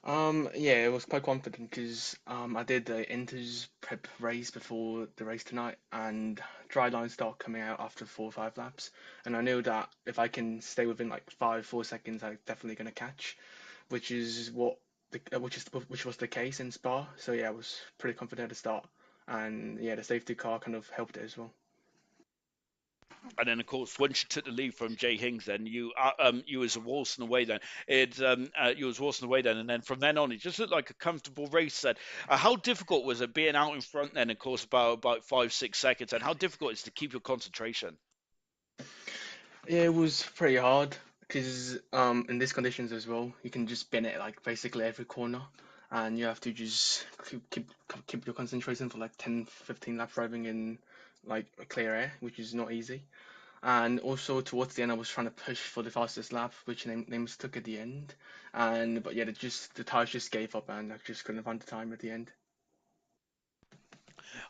Yeah, I was quite confident because I did the Inters prep race before the race tonight, and dry line start coming out after 4 or 5 laps, and I knew that if I can stay within like 5 4 seconds, I'm definitely gonna catch, which is what which was the case in Spa. So yeah, I was pretty confident at the start, and yeah, the safety car kind of helped it as well. And then, of course, once you took the lead from Jay Hings, then you was waltzing away. Then you was waltzing away. Then, and then from then on, it just looked like a comfortable race. Then, how difficult was it being out in front? Then, of course, about 5 6 seconds. And how difficult is to keep your concentration? Yeah, it was pretty hard because in these conditions as well, you can just bend it like basically every corner, and you have to just keep your concentration for like 10 15 laps driving in like clear air, which is not easy. And also towards the end, I was trying to push for the fastest lap, which they mistook at the end. And but yeah, the tires just gave up, and I just couldn't find the time at the end.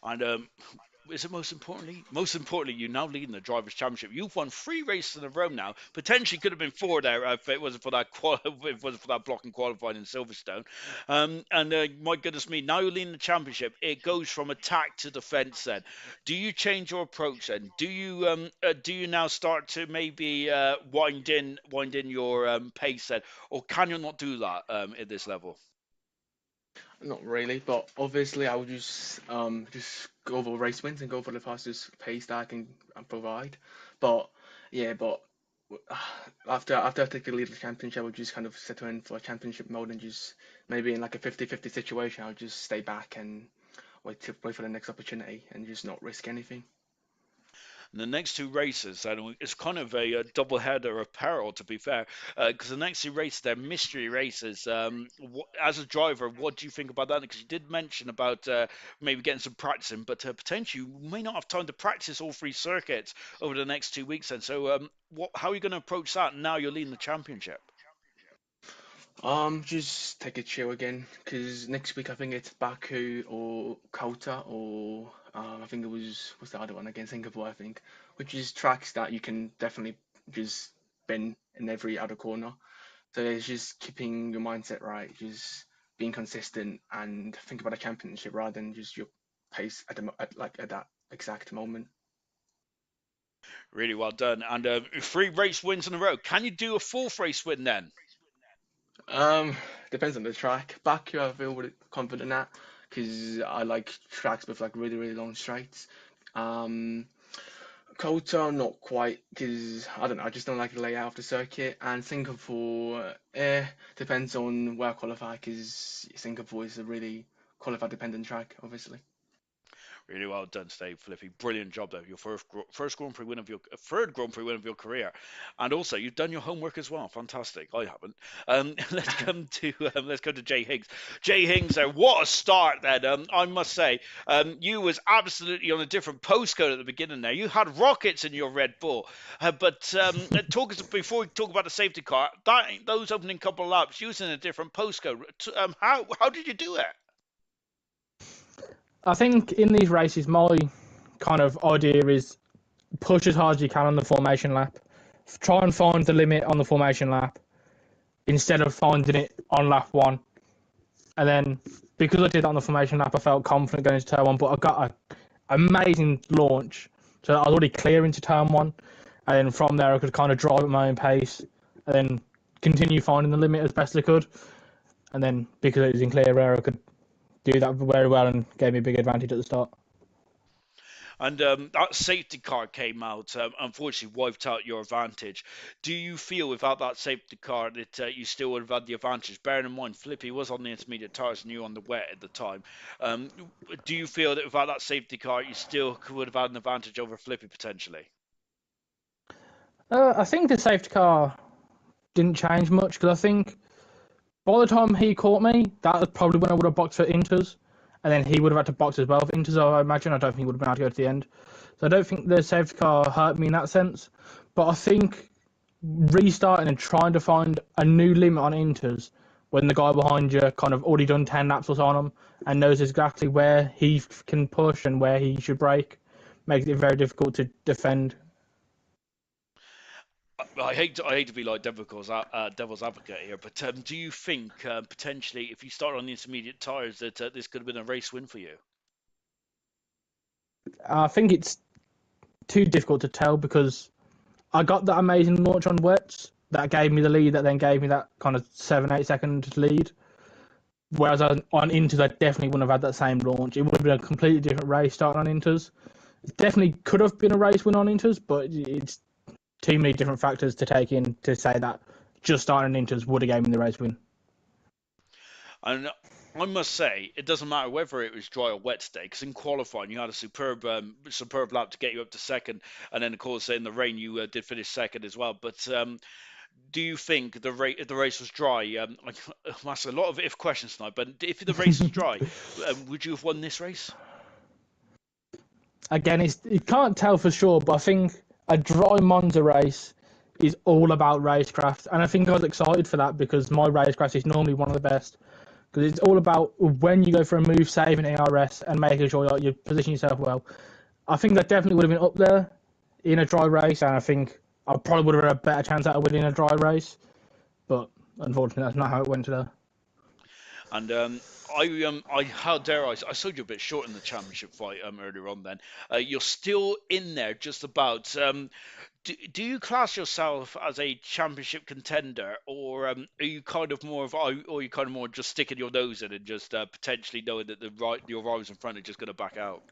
And is it most importantly, you're now leading the drivers' championship. You've won 3 races in a row now. Potentially could have been 4 there if it wasn't for that if it wasn't for that block and qualifying in Silverstone. And my goodness me, now you're leading the championship. It goes from attack to defence. Then, do you change your approach? Then, do you now start to maybe wind in your pace? Then, or can you not do that at this level? Not really, but obviously I would just go for race wins and go for the fastest pace that I can provide. But yeah, but after I take the lead of the championship, I would just kind of settle in for a championship mode and just maybe in like a 50-50 situation, I would just stay back and wait for the next opportunity and just not risk anything. And the next 2 races, and it's kind of a double header of peril, to be fair, because the next 2 races, they're mystery races. As a driver, what do you think about that? Because you did mention about maybe getting some practice in, but potentially you may not have time to practice all 3 circuits over the next 2 weeks. And so, how are you going to approach that now you're leading the championship? Just take a chill again, because next week I think it's Baku or Kota or I think it was what's the other one again? Singapore, I think, which is tracks that you can definitely just bend in every other corner. So it's just keeping your mindset right, just being consistent and think about a championship rather than just your pace at that exact moment. Really well done. And 3 race wins in a row. Can you do a 4th race win then? Um, Depends on the track. Baku, I feel really confident at because I like tracks with like really long straights. Um, Kota, not quite because I don't know. I just don't like the layout of the circuit. And Singapore, depends on where I qualify because Singapore is a really qualify dependent track, obviously. Really well done today, Flippy. Brilliant job there. Your first Grand Prix win of your third Grand Prix win of your career, and also you've done your homework as well. Fantastic. I haven't. Let's come to Jay Higgs. Jay Higgs, there. What a start then. I must say, you was absolutely on a different postcode at the beginning there. You had rockets in your Red Bull, but talk us before we talk about the safety car. Those opening couple of laps, you was in a different postcode. How did you do it? I think in these races, my kind of idea is push as hard as you can on the formation lap. Try and find the limit on the formation lap instead of finding it on lap one. And then because I did that on the formation lap, I felt confident going into turn one. But I got an amazing launch, so I was already clear into turn one. And then from there, I could kind of drive at my own pace, and then continue finding the limit as best I could. And then because it was in clear air, I could do that very well and gave me a big advantage at the start. And that safety car came out, unfortunately wiped out your advantage. Do you feel without that safety car that you still would have had the advantage? Bearing in mind, Flippy was on the intermediate tyres and you on the wet at the time. Um, do you feel that without that safety car, you still would have had an advantage over Flippy potentially? I think the safety car didn't change much because I think by the time he caught me, that was probably when I would have boxed for Inters, and then he would have had to box as well for Inters. I imagine. I don't think he would have been able to go to the end. So I don't think the safety car hurt me in that sense. But I think restarting and trying to find a new limit on inters when the guy behind you kind of already done 10 laps or so on him and knows exactly where he can push and where he should brake makes it very difficult to defend. I hate to be like devil's advocate here, but do you think potentially if you start on the intermediate tyres that this could have been a race win for you? I think it's too difficult to tell because I got that amazing launch on wets that gave me the lead, that then gave me that kind of 7-8 second lead. Whereas on inters, I definitely wouldn't have had that same launch. It would have been a completely different race starting on inters. It definitely could have been a race win on inters, but it's too many different factors to take in to say that just starting on inters would have given me the race win. And I must say, it doesn't matter whether it was dry or wet today, because in qualifying you had a superb lap to get you up to second, and then of course in the rain you did finish second as well. But do you think if the race was dry? I'm asking a lot of if questions tonight, but if the race was dry, would you have won this race? Again, you can't tell for sure, but I think a dry Monza race is all about racecraft, and I think I was excited for that because my racecraft is normally one of the best. Because it's all about when you go for a move, saving ARS and making sure you position yourself well. I think that definitely would have been up there in a dry race, and I think I probably would have had a better chance at winning a dry race. But unfortunately, that's not how it went today. And how dare I sold you a bit short in the championship fight earlier on. Then you're still in there, just about. Do you class yourself as a championship contender, or are you kind of more of, or you kind of more just sticking your nose in and just potentially knowing that your rivals in front are just going to back out?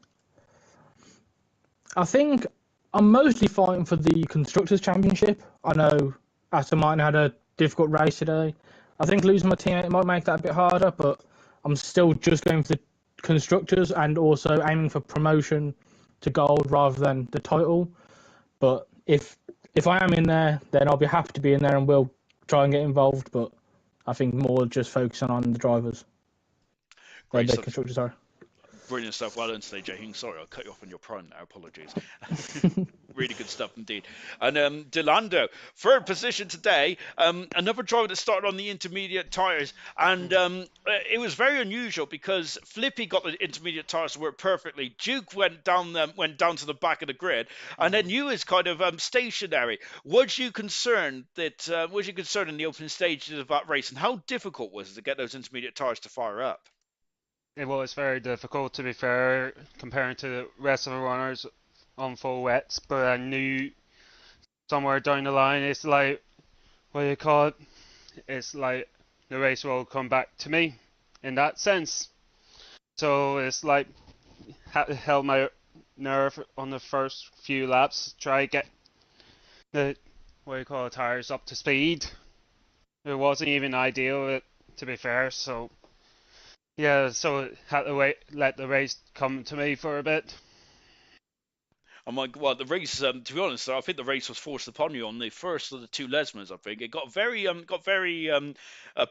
I think I'm mostly fighting for the Constructors' Championship. I know Aston Martin had a difficult race today. I think losing my teammate might make that a bit harder, but I'm still just going for the Constructors and also aiming for promotion to gold rather than the title. But if I am in there, then I'll be happy to be in there and we'll try and get involved. But I think more just focusing on the drivers, Great the stuff. Constructors, sorry. Brilliant stuff. Well done today, Jay Hing. Sorry, I'll cut you off on your prime there. Apologies. Really good stuff indeed. And Delando, third position today. Another driver that started on the intermediate tyres. And it was very unusual because Flippy got the intermediate tyres to work perfectly. Duke went down to the back of the grid. And then you was kind of stationary. Was you concerned in the opening stages of that race? And how difficult was it to get those intermediate tyres to fire up? It was very difficult, to be fair, comparing to the rest of the runners on full wets, but I knew somewhere down the line, it's like, what do you call it? It's like the race will come back to me in that sense. So it's like, held my nerve on the first few laps, try to get the, what do you call it, tires up to speed. It wasn't even ideal, to be fair, so yeah, so had to let the race come to me for a bit. I'm like, well, the race. To be honest, I think the race was forced upon you on the first of the two Lesmos. I think it got very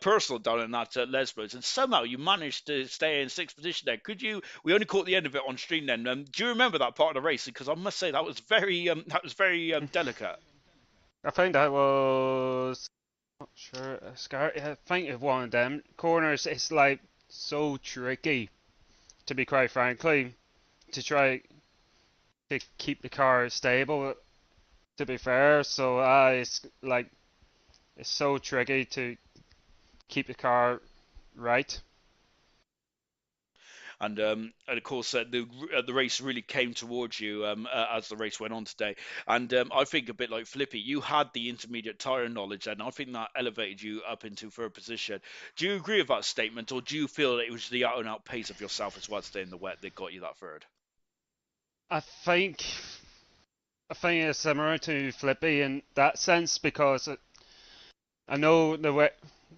personal down in that Lesmos, and somehow you managed to stay in sixth position there. Could you? We only caught the end of it on stream then. Do you remember that part of the race? Because I must say that was very delicate. I think that was not sure. I think it's one of them corners. It's like so tricky, to be quite frankly, to try to keep the car stable. To be fair, so it's like it's so tricky to keep the car right. And of course, the race really came towards you as the race went on today. And I think a bit like Flippy, you had the intermediate tyre knowledge, and I think that elevated you up into third position. Do you agree with that statement, or do you feel that it was the out and out pace of yourself as well today in the wet that got you that third? I think I think it's similar to Flippy in that sense because I know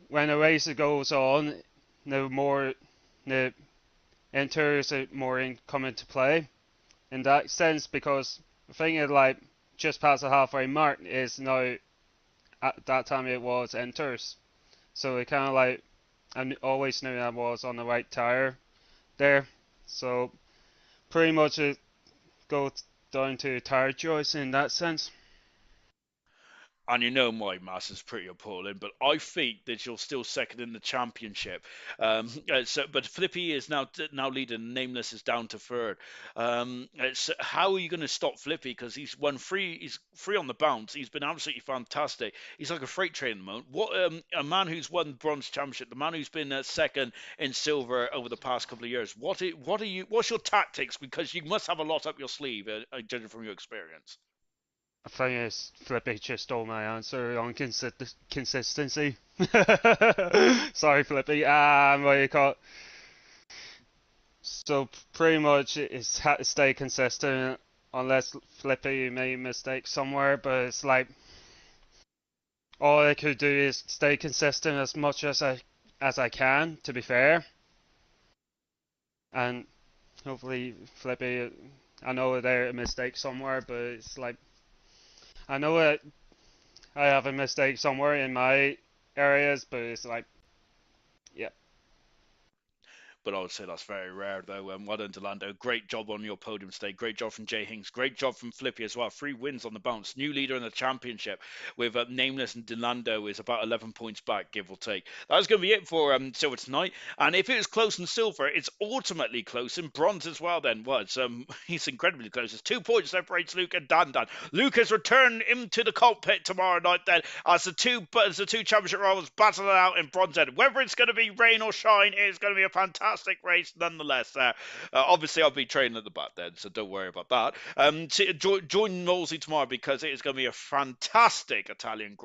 when a race goes on, the more the enters more in come into play in that sense because the thing is like just past the halfway mark is now at that time it was enters, so it kind of like always knew I was on the right tire there, so pretty much it goes down to tire choice in that sense. And you know my maths is pretty appalling, but I think that you're still second in the championship. But Flippy is now leading. Nameless is down to third. So how are you going to stop Flippy? Because he's won three. He's free on the bounce. He's been absolutely fantastic. He's like a freight train at the moment. What a man who's won bronze championship, the man who's been second in silver over the past couple of years. What's your tactics? Because you must have a lot up your sleeve, judging from your experience. I think it's Flippy just stole my answer on consistency. Sorry, Flippy. What do you call it? So pretty much it's stay consistent unless Flippy made a mistake somewhere, but it's like all I could do is stay consistent as much as I can, to be fair. And hopefully Flippy, I know there's a mistake somewhere, but it's like I know that I have a mistake somewhere in my areas, but it's like, yeah. But I would say that's very rare, though. Well done, Delando. Great job on your podium today. Great job from Jay Hinks. Great job from Flippy as well. 3 wins on the bounce. New leader in the championship with Nameless, and Delando is about 11 points back, give or take. That's going to be it for silver tonight. And if it was close in silver, it's ultimately close in bronze as well. Then he's incredibly close. It's 2 points separates Luke and Dan. Luke has returned into the cockpit tomorrow night. Then as the two championship rivals battle it out in bronze. Whether it's going to be rain or shine, it's going to be a fantastic race nonetheless. Obviously, I'll be training at the back then, so don't worry about that. Join Nosey tomorrow because it is going to be a fantastic Italian